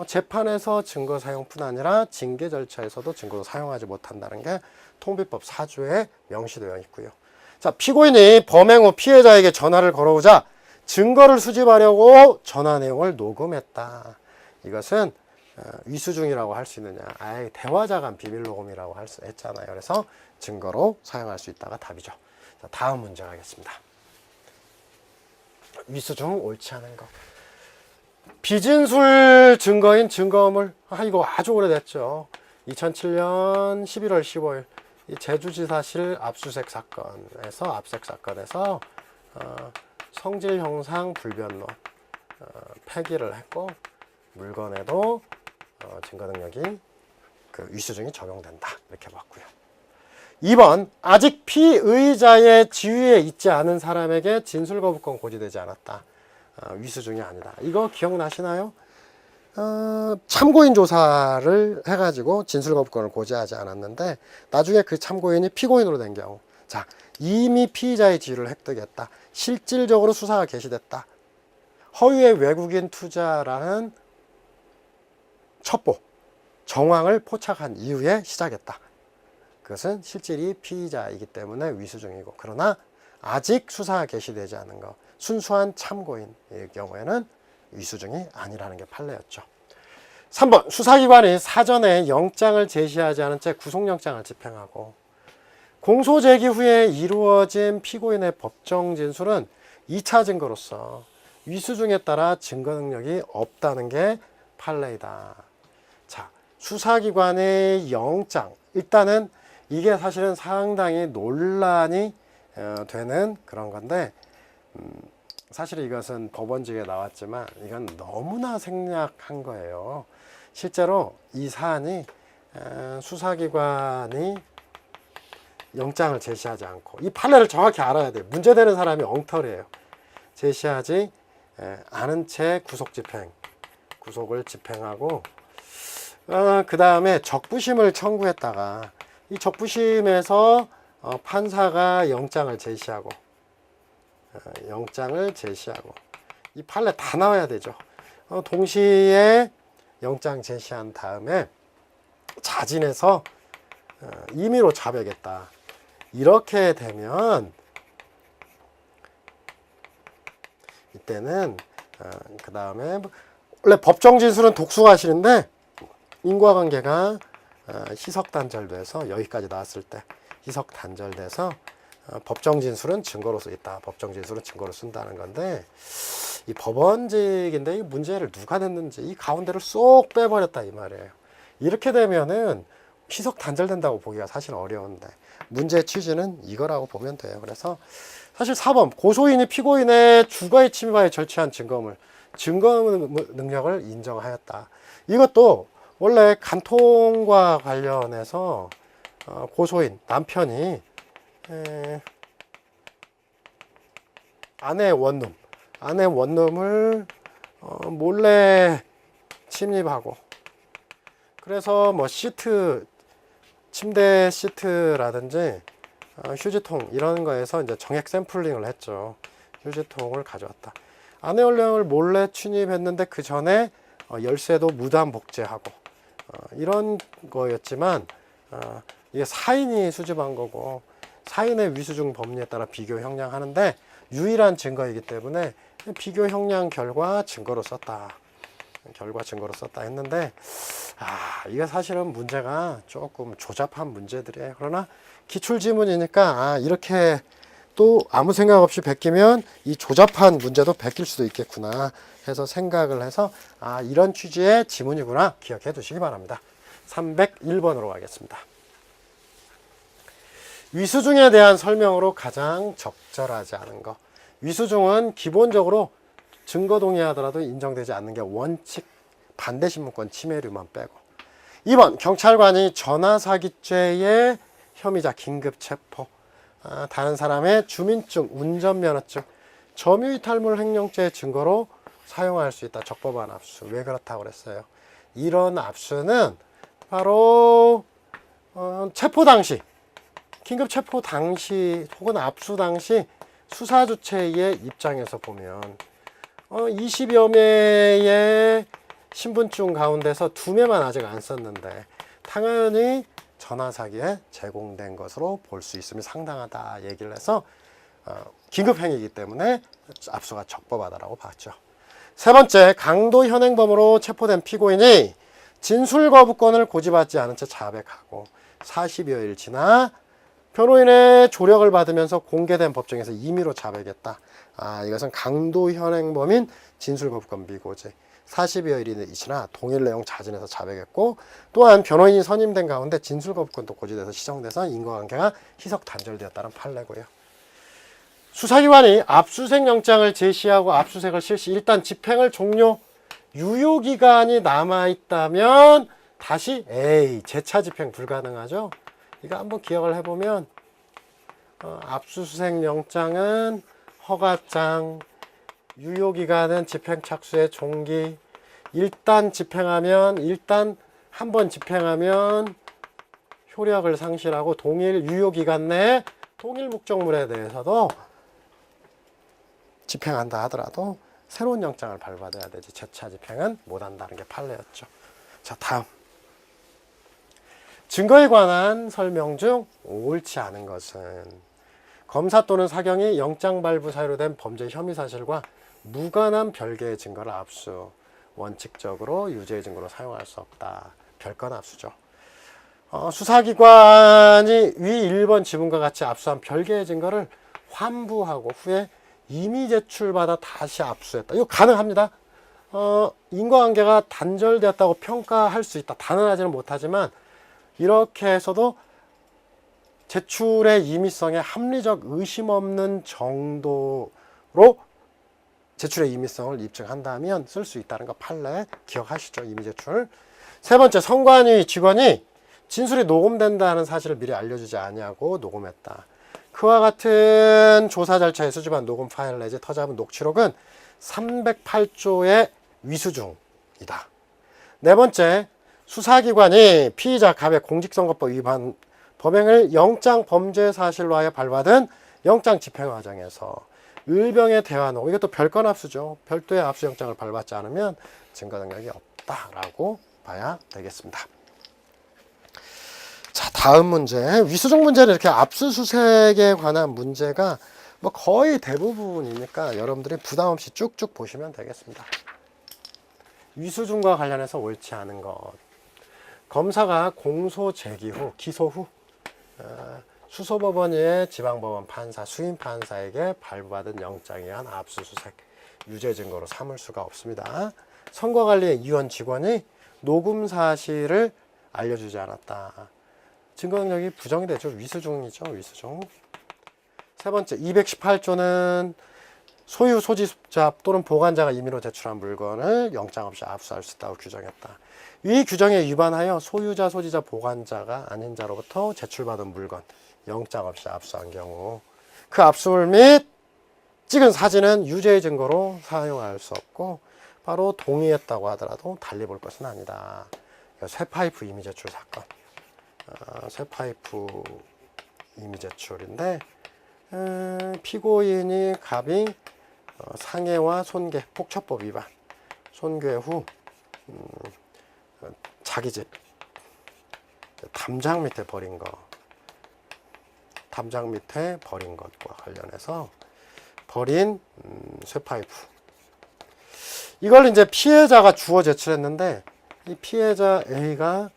재판에서 증거 사용뿐 아니라 징계 절차에서도 증거로 사용하지 못한다는 게 통비법 4조에 명시되어 있고요. 자, 피고인이 범행 후 피해자에게 전화를 걸어오자 증거를 수집하려고 전화 내용을 녹음했다. 이것은 위수중이라고 할 수 있느냐? 아예 대화자간 비밀녹음이라고 했잖아요. 그래서 증거로 사용할 수 있다가 답이죠. 자, 다음 문제 하겠습니다. 위수중 옳지 않은 거. 비진술 증거인 증거물. 이거 아주 오래됐죠. 2007년 11월 15일 이 제주지사실 압수수색 사건에서 성질 형상 불변론 폐기를 했고, 물건에도 증거 능력이 위수중이 적용된다 이렇게 봤고요. 2번, 아직 피의자의 지위에 있지 않은 사람에게 진술거부권 고지되지 않았다. 위수중이 아니다. 이거 기억나시나요? 참고인 조사를 해가지고 진술거부권을 고지하지 않았는데, 나중에 그 참고인이 피고인으로 된 경우, 자, 이미 피의자의 지위를 획득했다. 실질적으로 수사가 개시됐다. 허위의 외국인 투자라는 첩보, 정황을 포착한 이후에 시작했다. 그것은 실질이 피의자이기 때문에 위수중이고, 그러나 아직 수사가 개시되지 않은 것, 순수한 참고인의 경우에는 위수중이 아니라는 게 판례였죠. 3번, 수사기관이 사전에 영장을 제시하지 않은 채 구속영장을 집행하고 공소 제기 후에 이루어진 피고인의 법정 진술은 2차 증거로서 위수중에 따라 증거 능력이 없다는 게 판례이다. 자, 수사기관의 영장, 일단은 이게 사실은 상당히 논란이 되는 그런 건데, 사실 이것은 법원직에 나왔지만 이건 너무나 생략한 거예요. 실제로 이 사안이 수사기관이 영장을 제시하지 않고, 이 판례를 정확히 알아야 돼요. 문제되는 사람이 엉터리예요. 제시하지 않은 채 구속을 집행하고, 그 다음에 적부심을 청구했다가 이 적부심에서 판사가 영장을 제시하고 이 판례 다 나와야 되죠. 동시에 영장 제시한 다음에 자진해서 임의로 자백했다. 이렇게 되면 이때는 그 다음에 원래 법정 진술은 독수가실인데 인과관계가 희석 단절돼서 여기까지 나왔을 때 희석 단절돼서 법정 진술은 증거로 쓰있다. 법정 진술은 증거로 쓴다는 건데, 이 법원직인데 이 문제를 누가 냈는지 이 가운데를 쏙 빼버렸다 이 말이에요. 이렇게 되면은 희석 단절된다고 보기가 사실 어려운데, 문제 취지는 이거라고 보면 돼요. 그래서 사실 사범 고소인이 피고인의 주거의 침해에 절취한 증거 능력을 인정하였다. 이것도 원래 간통과 관련해서 고소인 남편이 아내의 원룸을 몰래 침입하고, 그래서 뭐 침대 시트라든지 휴지통 이런 거에서 이제 정액 샘플링을 했죠. 휴지통을 가져왔다. 아내 원룸을 몰래 침입했는데 그 전에 열쇠도 무단 복제하고 이런 거였지만, 이게 사인이 수집한 거고 사인의 위수중 법리에 따라 비교 형량하는데 유일한 증거이기 때문에 비교 형량 결과 증거로 썼다 했는데, 이게 사실은 문제가 조금 조잡한 문제들이에요. 그러나 기출지문이니까 이렇게 또 아무 생각 없이 베끼면 이 조잡한 문제도 베낄 수도 있겠구나 해서 생각을 해서 이런 취지의 지문이구나 기억해 두시기 바랍니다. 301번으로 가겠습니다. 위수중에 대한 설명으로 가장 적절하지 않은 거. 위수중은 기본적으로 증거 동의하더라도 인정되지 않는 게 원칙, 반대신문권 침해류만 빼고. 2번 경찰관이 전화사기죄의 혐의자 긴급체포, 다른 사람의 주민증, 운전면허증, 점유이탈물 횡령죄의 증거로 사용할 수 있다. 적법한 압수. 왜 그렇다고 그랬어요? 이런 압수는 바로 체포 당시, 긴급체포 당시 혹은 압수 당시 수사주체의 입장에서 보면 20여 매의 신분증 가운데서 2매만 아직 안 썼는데 당연히 전화사기에 제공된 것으로 볼 수 있음이 상당하다 얘기를 해서 긴급행위이기 때문에 압수가 적법하다라고 봤죠. 세 번째, 강도 현행범으로 체포된 피고인이 진술거부권을 고지받지 않은 채 자백하고 40여일 지나 변호인의 조력을 받으면서 공개된 법정에서 임의로 자백했다. 이것은 강도 현행범인 진술거부권 미고지. 40여일이 지나 동일 내용 자진해서 자백했고, 또한 변호인이 선임된 가운데 진술거부권도 고지돼서 시정돼서 인과관계가 희석 단절되었다는 판례고요. 수사기관이 압수수색 영장을 제시하고 압수수색을 실시, 일단 집행을 종료, 유효기간이 남아있다면 다시 재차 집행 불가능하죠. 이거 한번 기억을 해보면 압수수색 영장은 허가장, 유효기간은 집행착수의 종기, 일단 한 번 집행하면 효력을 상실하고 동일 유효기간 내에 동일 목적물에 대해서도 집행한다 하더라도 새로운 영장을 발부받아야 되지 재차 집행은 못한다는 게 판례였죠. 자, 다음. 증거에 관한 설명 중 옳지 않은 것은 검사 또는 사경이 영장 발부 사유로 된 범죄 혐의 사실과 무관한 별개의 증거를 압수, 원칙적으로 유죄의 증거로 사용할 수 없다. 별건 압수죠. 수사기관이 위 1번 지문과 같이 압수한 별개의 증거를 환부하고 후에 임의 제출받아 다시 압수했다. 이거 가능합니다. 인과관계가 단절되었다고 평가할 수 있다. 단언하지는 못하지만 이렇게 해서도 제출의 임의성에 합리적 의심 없는 정도로 제출의 임의성을 입증한다면 쓸 수 있다는 거 판례 기억하시죠? 임의 제출. 세 번째, 선관위 직원이 진술이 녹음된다는 사실을 미리 알려주지 아니하고 녹음했다. 그와 같은 조사 절차에 수집한 녹음 파일 내지 터잡은 녹취록은 308조의 위수중이다. 네 번째, 수사기관이 피의자 갑의 공직선거법 위반 범행을 영장 범죄 사실로 하여 발부받은 영장 집행 과정에서 을병의 대환호, 이것도 별건 압수죠. 별도의 압수영장을 발부받지 않으면 증거 능력이 없다라고 봐야 되겠습니다. 자, 다음 문제. 위수중 문제는 이렇게 압수수색에 관한 문제가 뭐 거의 대부분이니까 여러분들이 부담 없이 쭉쭉 보시면 되겠습니다. 위수중과 관련해서 옳지 않은 것. 검사가 공소 제기 후, 기소 후 수소법원의 지방법원 판사, 수임 판사에게 발부받은 영장에 의한 압수수색, 유죄 증거로 삼을 수가 없습니다. 선거관리위원 직원이 녹음 사실을 알려주지 않았다. 증거 능력이 부정이 되죠. 위수중이죠. 위수중. 세 번째, 218조는 소유 소지자 또는 보관자가 임의로 제출한 물건을 영장 없이 압수할 수 있다고 규정했다. 이 규정에 위반하여 소유자, 소지자, 보관자가 아닌 자로부터 제출받은 물건 영장 없이 압수한 경우 그 압수물 및 찍은 사진은 유죄의 증거로 사용할 수 없고 바로 동의했다고 하더라도 달리 볼 것은 아니다. 쇠파이프 임의 제출 사건. 쇠파이프 임의 제출인데 피고인이 갑이 상해와 손괴, 폭처법 위반, 손괴 후 자기 집 담장 밑에 버린 것과 관련해서 버린 쇠파이프, 이걸 이제 피해자가 주워 제출했는데 이 피해자 A가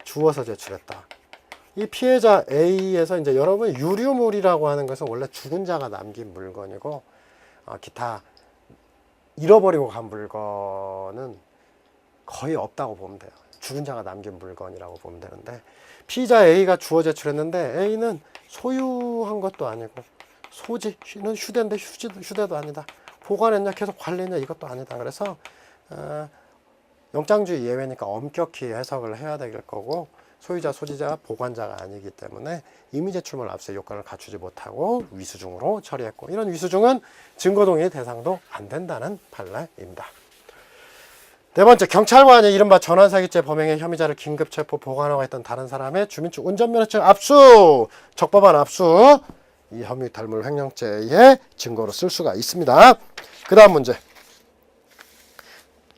주워서 제출했다. 이 피해자 A에서 이제 여러분 유류물이라고 하는 것은 원래 죽은 자가 남긴 물건이고 기타 잃어버리고 간 물건은 거의 없다고 보면 돼요. 죽은 자가 남긴 물건이라고 보면 되는데 피의자 A가 주워 제출했는데 A는 소유한 것도 아니고 소지는 휴대인데 휴대도 아니다. 보관했냐 계속 관리했냐 이것도 아니다. 그래서 영장주의 예외니까 엄격히 해석을 해야 될 거고 소유자, 소지자, 보관자가 아니기 때문에 임의제출물 압수의 요건을 갖추지 못하고 위수중으로 처리했고 이런 위수중은 증거동의 대상도 안 된다는 판례입니다. 네 번째, 경찰관이 이른바 전환사기죄 범행의 혐의자를 긴급체포 보관하고 있던 다른 사람의 주민증 운전면허증 압수, 적법한 압수, 이 혐의 닮을 횡령죄의 증거로 쓸 수가 있습니다. 그 다음 문제.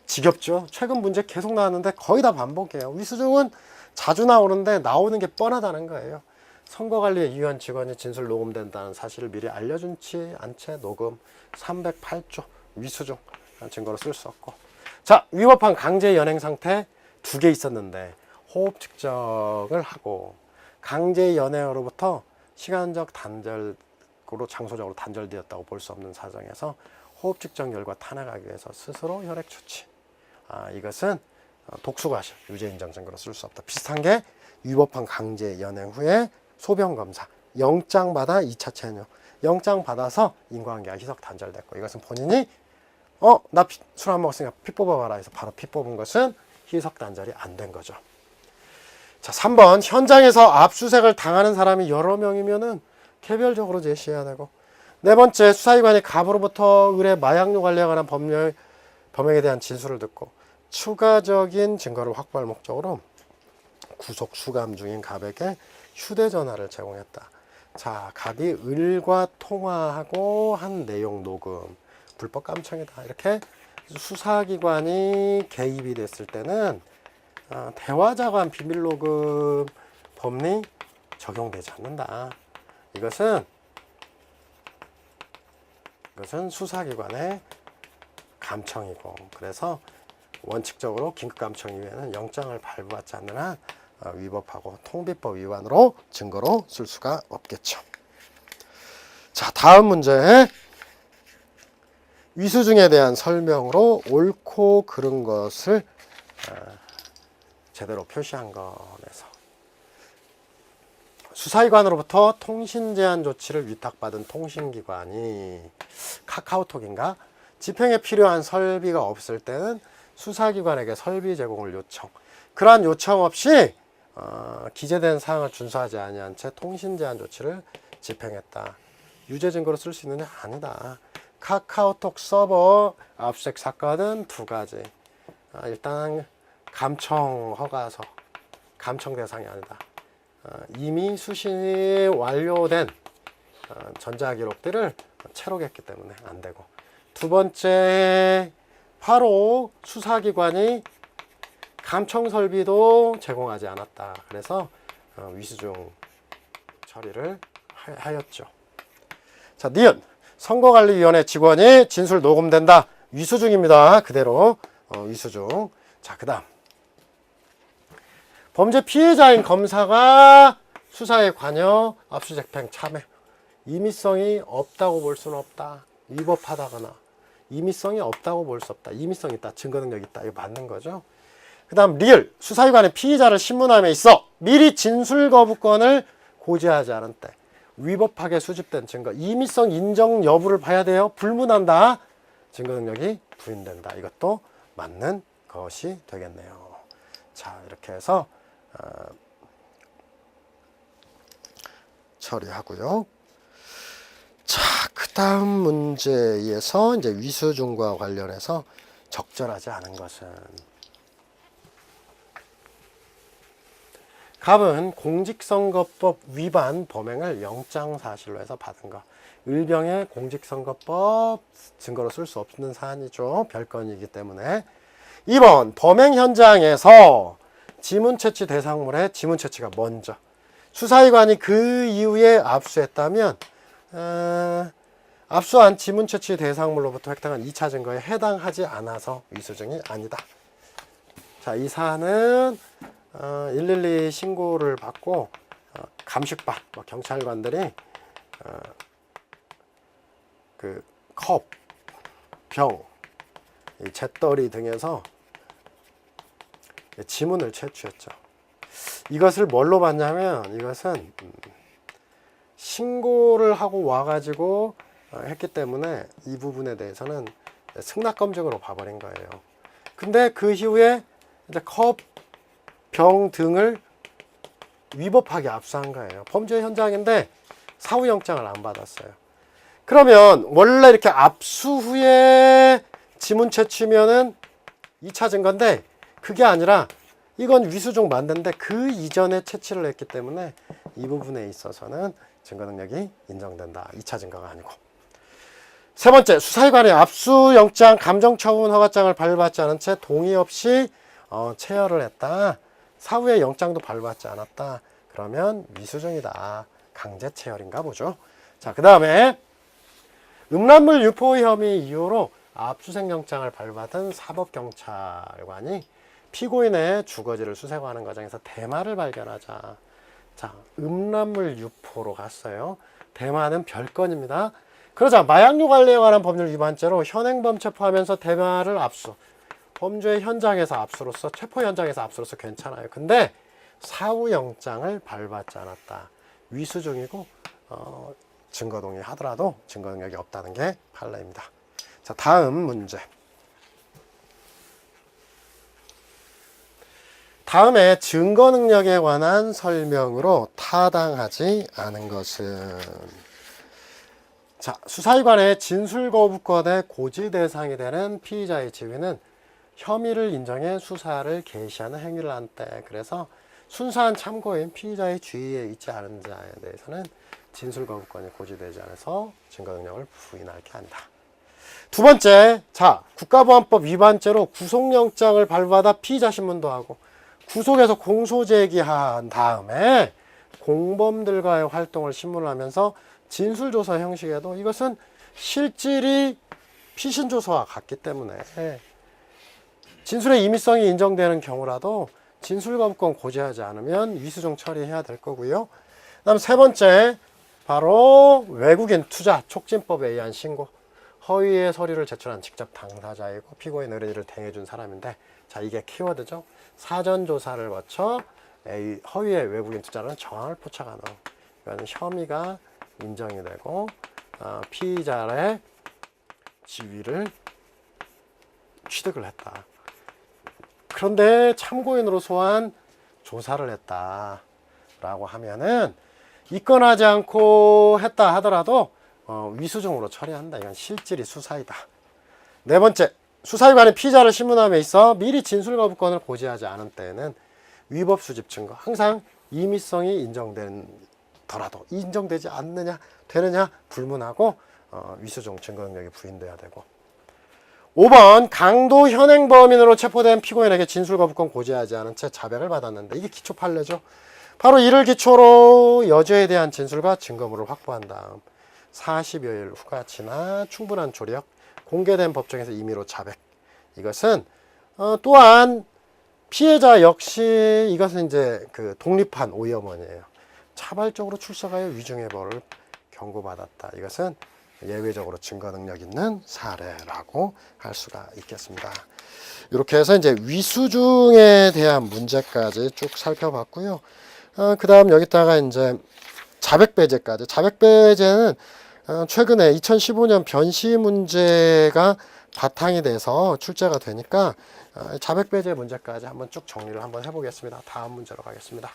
지겹죠? 최근 문제 계속 나왔는데 거의 다 반복이에요. 위수중은 자주 나오는데 나오는 게 뻔하다는 거예요. 선거관리위원 직원이 진술 녹음된다는 사실을 미리 알려준지 않채 녹음 308조 위수중 증거로 쓸 수 없고. 자, 위법한 강제 연행 상태 2개 있었는데 호흡 측정을 하고 강제 연행으로부터 시간적 단절으로 장소적으로 단절되었다고 볼 수 없는 사정에서 호흡 측정 결과 탄핵하기 위해서 스스로 혈액 추치. 이것은 독수과실 유죄 인정 증거로 쓸 수 없다. 비슷한 게 위법한 강제 연행 후에 소변 검사, 영장 받아 2차 체류, 영장 받아서 인과관계가 희석 단절됐고 이것은 본인이 나 술 안 먹었으니까 피 뽑아봐라 해서 바로 피 뽑은 것은 희석 단절이 안 된 거죠. 자, 3번 현장에서 압수수색을 당하는 사람이 여러 명이면은 개별적으로 제시해야 되고, 네 번째 수사기관이 갑으로부터 을의 마약류 관리에 관한 범행에 대한 진술을 듣고 추가적인 증거를 확보할 목적으로 구속 수감 중인 갑에게 휴대전화를 제공했다. 자, 갑이 을과 통화하고 한 내용 녹음, 불법 깜청이다. 이렇게 수사기관이 개입이 됐을 때는 대화자관 비밀녹음 법리 적용되지 않는다. 이것은 수사기관의 감청이고, 그래서 원칙적으로 긴급감청 이외에는 영장을 발부받지 않는 한 위법하고 통비법 위반으로 증거로 쓸 수가 없겠죠. 자, 다음 문제. 위수중에 대한 설명으로 옳고 그른 것을 제대로 표시한 것에서 수사기관으로부터 통신 제한 조치를 위탁받은 통신기관이 카카오톡인가 집행에 필요한 설비가 없을 때는 수사기관에게 설비 제공을 요청, 그러한 요청 없이 기재된 사항을 준수하지 아니한 채 통신 제한 조치를 집행했다. 유죄 증거로 쓸 수 있느냐? 아니다. 카카오톡 서버 압수수색 사건은 두 가지. 일단 감청 허가서, 감청 대상이 아니다. 이미 수신이 완료된 전자기록들을 채록했기 때문에 안 되고, 두 번째 바로 수사기관이 감청 설비도 제공하지 않았다. 그래서 위수중 처리를 하였죠. 자, 니은 선거관리위원회 직원이 진술 녹음된다. 위수중입니다. 그대로 위수중. 자, 그 다음 범죄 피해자인 검사가 수사에 관여, 압수수색 참여. 임의성이 없다고 볼 수는 없다. 위법하다거나 임의성이 없다고 볼 수 없다. 임의성 있다. 증거 능력 있다. 이거 맞는 거죠. 그 다음 리을 수사기관의 피의자를 신문함에 있어 미리 진술 거부권을 고지하지 않은 때 위법하게 수집된 증거, 임의성 인정 여부를 봐야 돼요. 불문한다. 증거 능력이 부인된다. 이것도 맞는 것이 되겠네요. 자, 이렇게 해서 처리하고요. 자, 그 다음 문제에서 이제 위수중과 관련해서 적절하지 않은 것은, 갑은 공직선거법 위반 범행을 영장사실로 해서 받은 것. 을병의 공직선거법 증거로 쓸 수 없는 사안이죠. 별건이기 때문에. 2번 범행 현장에서 지문 채취 대상물의 지문 채취가 먼저, 수사기관이 그 이후에 압수했다면 압수한 지문 채취 대상물로부터 획득한 2차 증거에 해당하지 않아서 위수증이 아니다. 자, 이 사안은 112 신고를 받고 감식반 경찰관들이 그 컵, 병, 잿더리 등에서 지문을 채취했죠. 이것을 뭘로 봤냐면, 이것은 신고를 하고 와가지고 했기 때문에 이 부분에 대해서는 승낙검증으로 봐버린 거예요. 근데 그 이후에 이제 컵, 병 등을 위법하게 압수한 거예요. 범죄 현장인데 사후영장을 안 받았어요. 그러면 원래 이렇게 압수 후에 지문 채취면은 2차 증거인데, 그게 아니라 이건 위수중 맞는데 그 이전에 채취를 했기 때문에 이 부분에 있어서는 증거 능력이 인정된다. 2차 증거가 아니고. 세 번째, 수사기관이 압수영장 감정처분 허가장을 발부받지 않은 채 동의 없이 체열을 했다. 사후에 영장도 발부받지 않았다. 그러면 위수중이다. 강제 체열인가 보죠. 자, 그 다음에 음란물 유포 혐의 이유로 압수수색 영장을 발부받은 사법경찰관이 피고인의 주거지를 수색하는 과정에서 대마를 발견하자. 자, 음란물 유포로 갔어요. 대마는 별건입니다. 그러자 마약류 관리에 관한 법률 위반죄로 현행범 체포하면서 대마를 압수. 범죄 현장에서 압수로서, 체포 현장에서 압수로서 괜찮아요. 근데 사후영장을 발부받지 않았다. 위수중이고 증거 동의하더라도 증거 능력이 없다는 게 판례입니다. 자, 다음 문제. 다음에 증거 능력에 관한 설명으로 타당하지 않은 것은, 자, 수사기관의 진술 거부권의 고지 대상이 되는 피의자의 지위는 혐의를 인정해 수사를 개시하는 행위를 한 때, 그래서 순수한 참고인 피의자의 주의에 있지 않은 자에 대해서는 진술 거부권이 고지되지 않아서 증거 능력을 부인할 게 아니다. 두 번째, 자, 국가보안법 위반죄로 구속영장을 발부받아 피의자 신문도 하고 구속에서 공소 제기한 다음에 공범들과의 활동을 신문을 하면서 진술조서 형식에도 이것은 실질이 피신조서와 같기 때문에 진술의 임의성이 인정되는 경우라도 진술거부권 고지하지 않으면 위수중 처리해야 될 거고요. 그다음 세 번째, 바로 외국인 투자 촉진법에 의한 신고. 허위의 서류를 제출한 직접 당사자이고 피고인 의뢰를 대행해준 사람인데, 자, 이게 키워드죠. 사전조사를 거쳐 허위의 외국인 투자라는 정황을 포착하는, 이건 혐의가 인정이 되고 피의자의 지위를 취득을 했다. 그런데 참고인으로 소환 조사를 했다라고 하면은 입건하지 않고 했다 하더라도 위수중으로 처리한다. 이건 실질이 수사이다. 네 번째, 수사기관에 피의자를 신문함에 있어 미리 진술거부권을 고지하지 않은 때에는 위법 수집 증거, 항상 임의성이 인정되더라도 인정되지 않느냐 되느냐 불문하고 위수중 증거 능력이 부인돼야 되고. 5번, 강도 현행 범인으로 체포된 피고인에게 진술거부권 고지하지 않은 채 자백을 받았는데, 이게 기초 판례죠. 바로 이를 기초로 여죄에 대한 진술과 증거물을 확보한 다음 40여일 후가 지나 충분한 조력, 공개된 법정에서 임의로 자백. 이것은 또한 피해자 역시 이것은 이제 그 독립한 오염원이에요. 차발적으로 출석하여 위중해벌을 경고받았다. 이것은 예외적으로 증거 능력 있는 사례라고 할 수가 있겠습니다. 이렇게 해서 이제 위수중에 대한 문제까지 쭉 살펴봤고요. 그 다음 여기다가 이제 자백배제까지. 자백배제는 최근에 2015년 변시 문제가 바탕이 돼서 출제가 되니까 자백배제 문제까지 한번 쭉 정리를 한번 해보겠습니다. 다음 문제로 가겠습니다.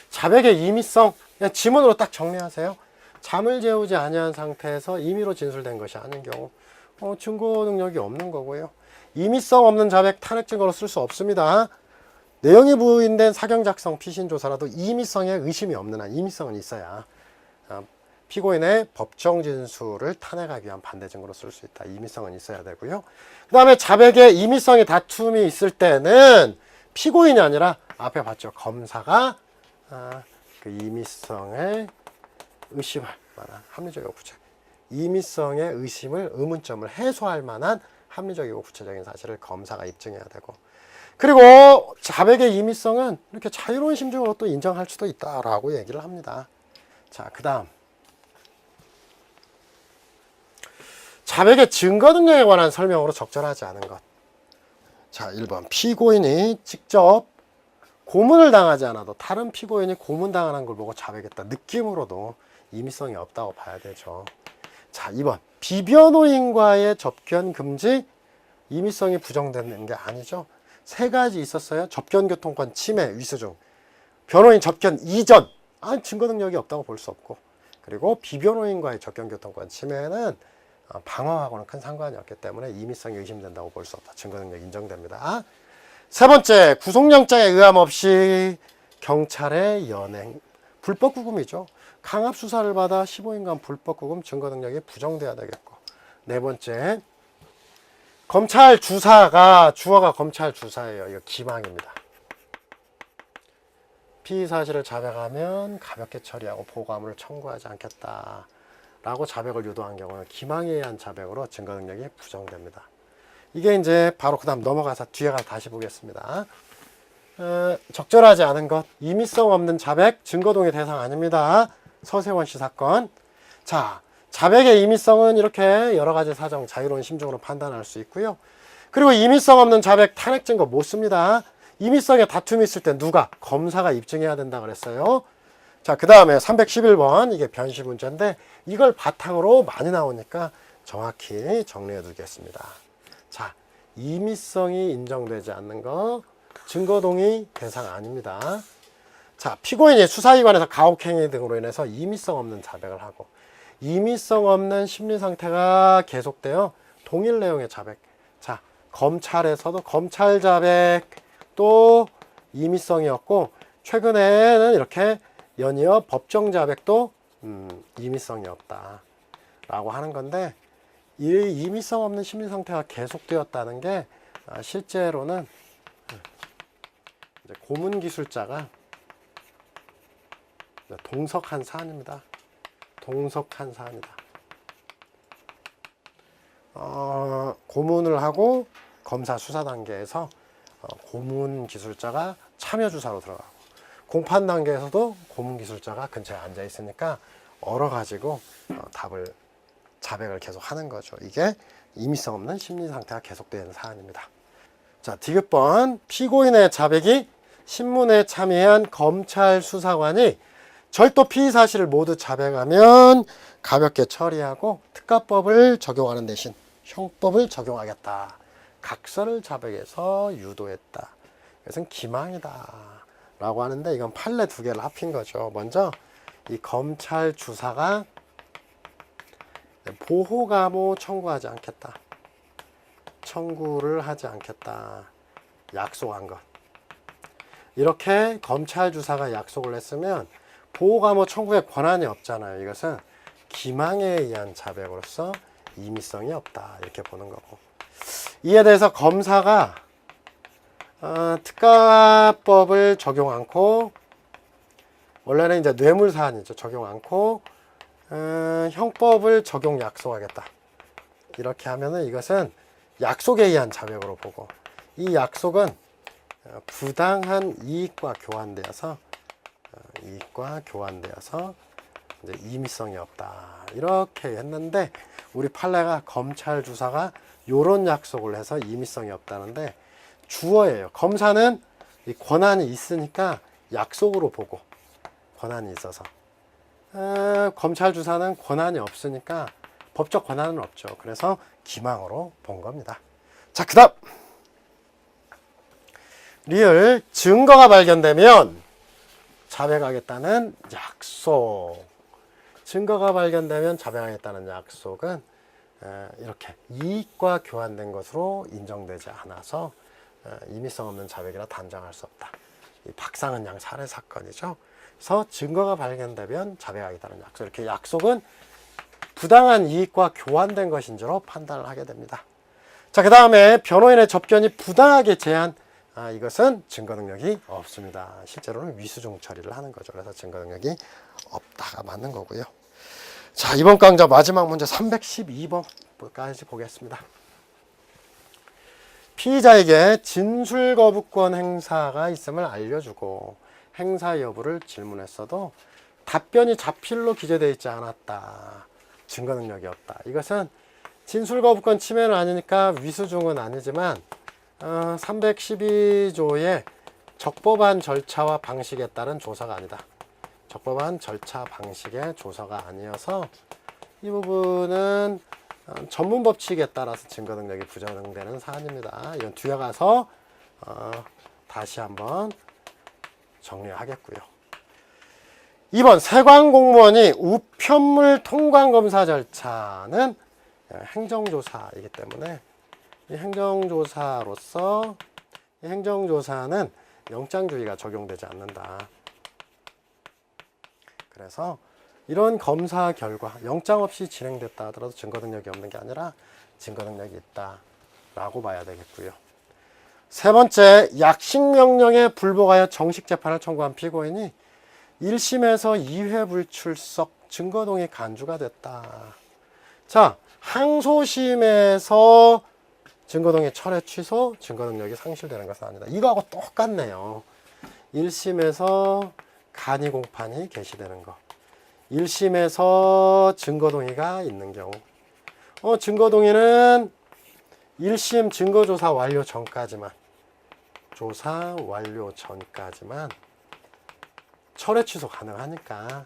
자백의 임의성, 그냥 지문으로 딱 정리하세요. 잠을 재우지 아니한 상태에서 임의로 진술된 것이 아닌 경우 증거 능력이 없는 거고요. 임의성 없는 자백 탄핵 증거로 쓸 수 없습니다. 내용이 부인된 사경 작성 피신 조사라도 임의성에 의심이 없는 한, 임의성은 있어야 피고인의 법정 진술을 탄핵하기 위한 반대 증거로 쓸 수 있다. 임의성은 있어야 되고요. 그 다음에 자백의 임의성의 다툼이 있을 때는 피고인이 아니라 앞에 봤죠. 검사가 그 임의성을 의심할 만한 합리적이고 구체, 임의성의 의심을 의문점을 해소할 만한 합리적이고 구체적인 사실을 검사가 입증해야 되고, 그리고 자백의 임의성은 이렇게 자유로운 심증으로 또 인정할 수도 있다라고 얘기를 합니다. 자, 그 다음 자백의 증거 능력에 관한 설명으로 적절하지 않은 것. 자, 1번, 피고인이 직접 고문을 당하지 않아도 다른 피고인이 고문당하는 걸 보고 자백했다. 느낌으로도 임의성이 없다고 봐야 되죠. 자, 2번, 비변호인과의 접견 금지, 임의성이 부정되는 게 아니죠. 세 가지 있었어요. 접견교통권 침해, 위수중. 변호인 접견 이전, 증거 능력이 없다고 볼 수 없고, 그리고 비변호인과의 접견교통권 침해는 방어하고는 큰 상관이 없기 때문에 임의성이 의심된다고 볼 수 없다. 증거 능력 인정됩니다. 세 번째, 구속영장에 의함 없이 경찰의 연행, 불법 구금이죠. 강압 수사를 받아 15일간 불법 구금, 증거 능력이 부정돼야 되겠고. 네 번째, 검찰 주사가, 주어가 검찰 주사예요. 이거 기망입니다. 피의 사실을 자백하면 가볍게 처리하고 보고함을 청구하지 않겠다 라고 자백을 유도한 경우는 기망에 의한 자백으로 증거 능력이 부정됩니다. 이게 이제 바로 그 다음 넘어가서 뒤에 가서 다시 보겠습니다. 적절하지 않은 것, 임의성 없는 자백, 증거동의 대상 아닙니다. 서세원 씨 사건. 자, 자백의 임의성은 이렇게 여러 가지 사정, 자유로운 심증으로 판단할 수 있고요. 그리고 임의성 없는 자백, 탄핵 증거 못 씁니다. 임의성에 다툼이 있을 때 누가? 검사가 입증해야 된다 그랬어요. 자, 그 다음에 311번, 이게 변시 문제인데 이걸 바탕으로 많이 나오니까 정확히 정리해 두겠습니다. 자, 임의성이 인정되지 않는 거, 증거동의 대상 아닙니다. 자, 피고인이 수사기관에서 가혹행위 등으로 인해서 임의성 없는 자백을 하고, 임의성 없는 심리 상태가 계속되어 동일 내용의 자백. 자, 검찰에서도 검찰 자백도 임의성이었고, 최근에는 이렇게 연이어 법정 자백도 임의성이 없다라고 하는 건데, 이 임의성 없는 심리 상태가 계속되었다는 게 실제로는 이제 고문 기술자가 동석한 사안입니다. 동석한 사안이다. 고문을 하고 검사 수사 단계에서 고문 기술자가 참여 주사로 들어가고, 공판 단계에서도 고문 기술자가 근처에 앉아 있으니까 얼어 가지고 자백을 계속 하는 거죠. 이게 임의성 없는 심리 상태가 계속되는 사안입니다. 자, 디귿번, 피고인의 자백이 신문에 참여한 검찰 수사관이 절도 피의 사실을 모두 자백하면 가볍게 처리하고 특가법을 적용하는 대신 형법을 적용하겠다. 각서를 자백해서 유도했다. 이것은 기망이다 라고 하는데, 이건 판례 두 개를 합힌 거죠. 먼저 이 검찰 주사가 보호감호 청구하지 않겠다, 청구를 하지 않겠다 약속한 것, 이렇게 검찰 주사가 약속을 했으면 보호감호 청구의 권한이 없잖아요. 이것은 기망에 의한 자백으로서 임의성이 없다, 이렇게 보는 거고, 이에 대해서 검사가 특가법을 적용 않고, 원래는 이제 뇌물 사안이죠, 적용 않고 형법을 적용 약속하겠다, 이렇게 하면은 이것은 약속에 의한 자백으로 보고, 이 약속은 부당한 이익과 교환되어서 이제 임의성이 없다, 이렇게 했는데, 우리 판례가 검찰 주사가 요런 약속을 해서 임의성이 없다는데 주어예요. 검사는 이 권한이 있으니까 약속으로 보고, 권한이 있어서, 검찰 주사는 권한이 없으니까 법적 권한은 없죠. 그래서 기망으로 본 겁니다. 자, 그 다음 리을, 증거가 발견되면 자백하겠다는 약속. 증거가 발견되면 자백하겠다는 약속은 이렇게 이익과 교환된 것으로 인정되지 않아서 임의성 없는 자백이라 단정할 수 없다. 이 박상은 양 살해 사건이죠. 그래서 증거가 발견되면 자백하겠다는 약속, 이렇게 약속은 부당한 이익과 교환된 것인지로 판단을 하게 됩니다. 자, 그 다음에 변호인의 접견이 부당하게 제한, 이것은 증거 능력이 없습니다. 실제로는 위수중 처리를 하는 거죠. 그래서 증거 능력이 없다가 맞는 거고요. 자, 이번 강좌 마지막 문제 312번까지 보겠습니다. 피의자에게 진술 거부권 행사가 있음을 알려주고 행사 여부를 질문했어도 답변이 자필로 기재되어 있지 않았다. 증거 능력이 없다. 이것은 진술 거부권 침해는 아니니까 위수중은 아니지만 312조의 적법한 절차와 방식에 따른 조사가 아니다. 적법한 절차 방식의 조사가 아니어서 이 부분은 전문 법칙에 따라서 증거 능력이 부정되는 사안입니다. 이건 뒤에 가서 다시 한번 정리하겠고요. 2번, 세관 공무원이 우편물 통관 검사 절차는 행정조사이기 때문에 이 행정조사로서 이 행정조사는 영장주의가 적용되지 않는다. 그래서 이런 검사 결과 영장 없이 진행됐다 하더라도 증거 능력이 없는 게 아니라 증거 능력이 있다 라고 봐야 되겠고요. 세 번째, 약식명령에 불복하여 정식 재판을 청구한 피고인이 1심에서 2회 불출석, 증거동의 간주가 됐다. 자, 항소심에서 증거동의 철회 취소, 증거 능력이 상실되는 것은 아니다. 이거하고 똑같네요. 1심에서 간이 공판이 개시되는 거, 1심에서 증거동의가 있는 경우, 증거동의는 1심 증거조사 완료 전까지만, 조사 완료 전까지만 철회 취소 가능하니까,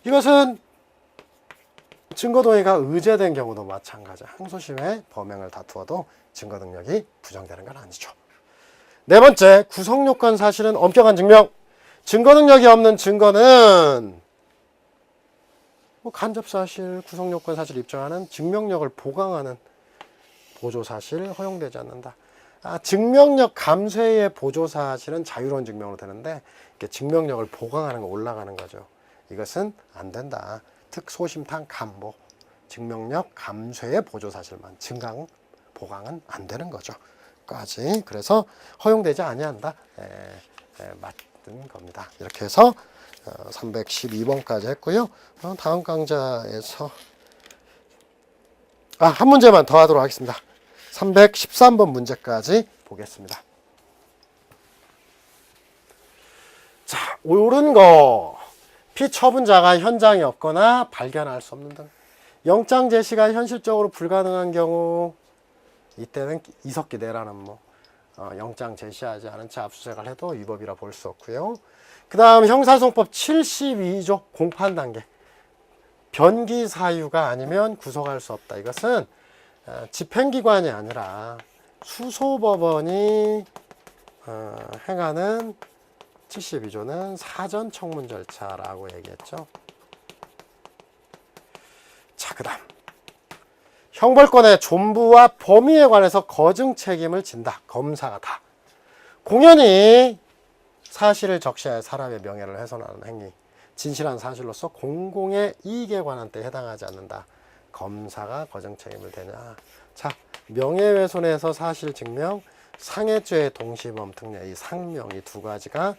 이것은 증거동의가 의제된 경우도 마찬가지야. 항소심에 범행을 다투어도 증거 능력이 부정되는 건 아니죠. 네 번째, 구성요건 사실은 엄격한 증명. 증거 능력이 없는 증거는 간접사실, 구성요건 사실 입증하는 증명력을 보강하는 보조사실 허용되지 않는다. 증명력 감쇄의 보조사실은 자유로운 증명으로 되는데 증명력을 보강하는 거, 올라가는 거죠. 이것은 안 된다. 특소심탕 감보, 증명력 감쇄의 보조사실만, 증강 보강은 안 되는 거죠. 까지. 그래서 허용되지 아니한다. 맞는 겁니다. 이렇게 해서 312번까지 했고요. 다음 강좌에서 한 문제만 더 하도록 하겠습니다. 313번 문제까지 보겠습니다. 자, 옳은 거. 피처분자가 현장에 없거나 발견할 수 없는 등 영장 제시가 현실적으로 불가능한 경우, 이때는 이석기 내라는 영장 제시하지 않은 채 압수수색을 해도 위법이라 볼 수 없고요. 그 다음 형사소송법 72조 공판 단계, 변기 사유가 아니면 구속할 수 없다. 이것은 집행기관이 아니라 수소법원이 행하는 72조는 사전 청문 절차라고 얘기했죠. 자, 그 다음 형벌권의 존부와 범위에 관해서 거증 책임을 진다. 검사가 다. 공연히 사실을 적시하여 사람의 명예를 훼손하는 행위, 진실한 사실로서 공공의 이익에 관한 때 해당하지 않는다. 검사가 거증 책임을 되냐. 자, 명예훼손에서 사실 증명, 상해죄의 동시범 특례, 이 상명, 이 두 가지가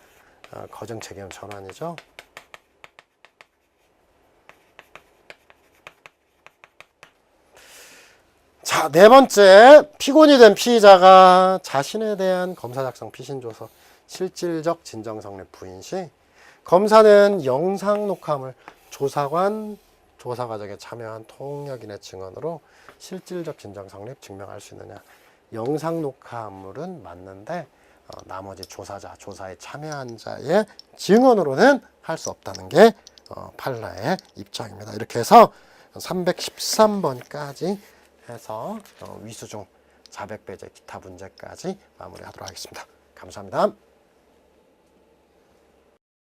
거증 책임 전환이죠. 자, 네 번째, 피고인이 된 피의자가 자신에 대한 검사 작성 피신조서 실질적 진정 성립 부인 시 검사는 영상 녹화물 조사관 조사 과정에 참여한 통역인의 증언으로 실질적 진정 성립 증명할 수 있느냐. 영상 녹화물은 맞는데 나머지 조사자, 조사에 참여한 자의 증언으로는 할 수 없다는 게 판례의 입장입니다. 이렇게 해서 313번까지 해서 위수중, 자백배제, 기타 문제까지 마무리하도록 하겠습니다. 감사합니다.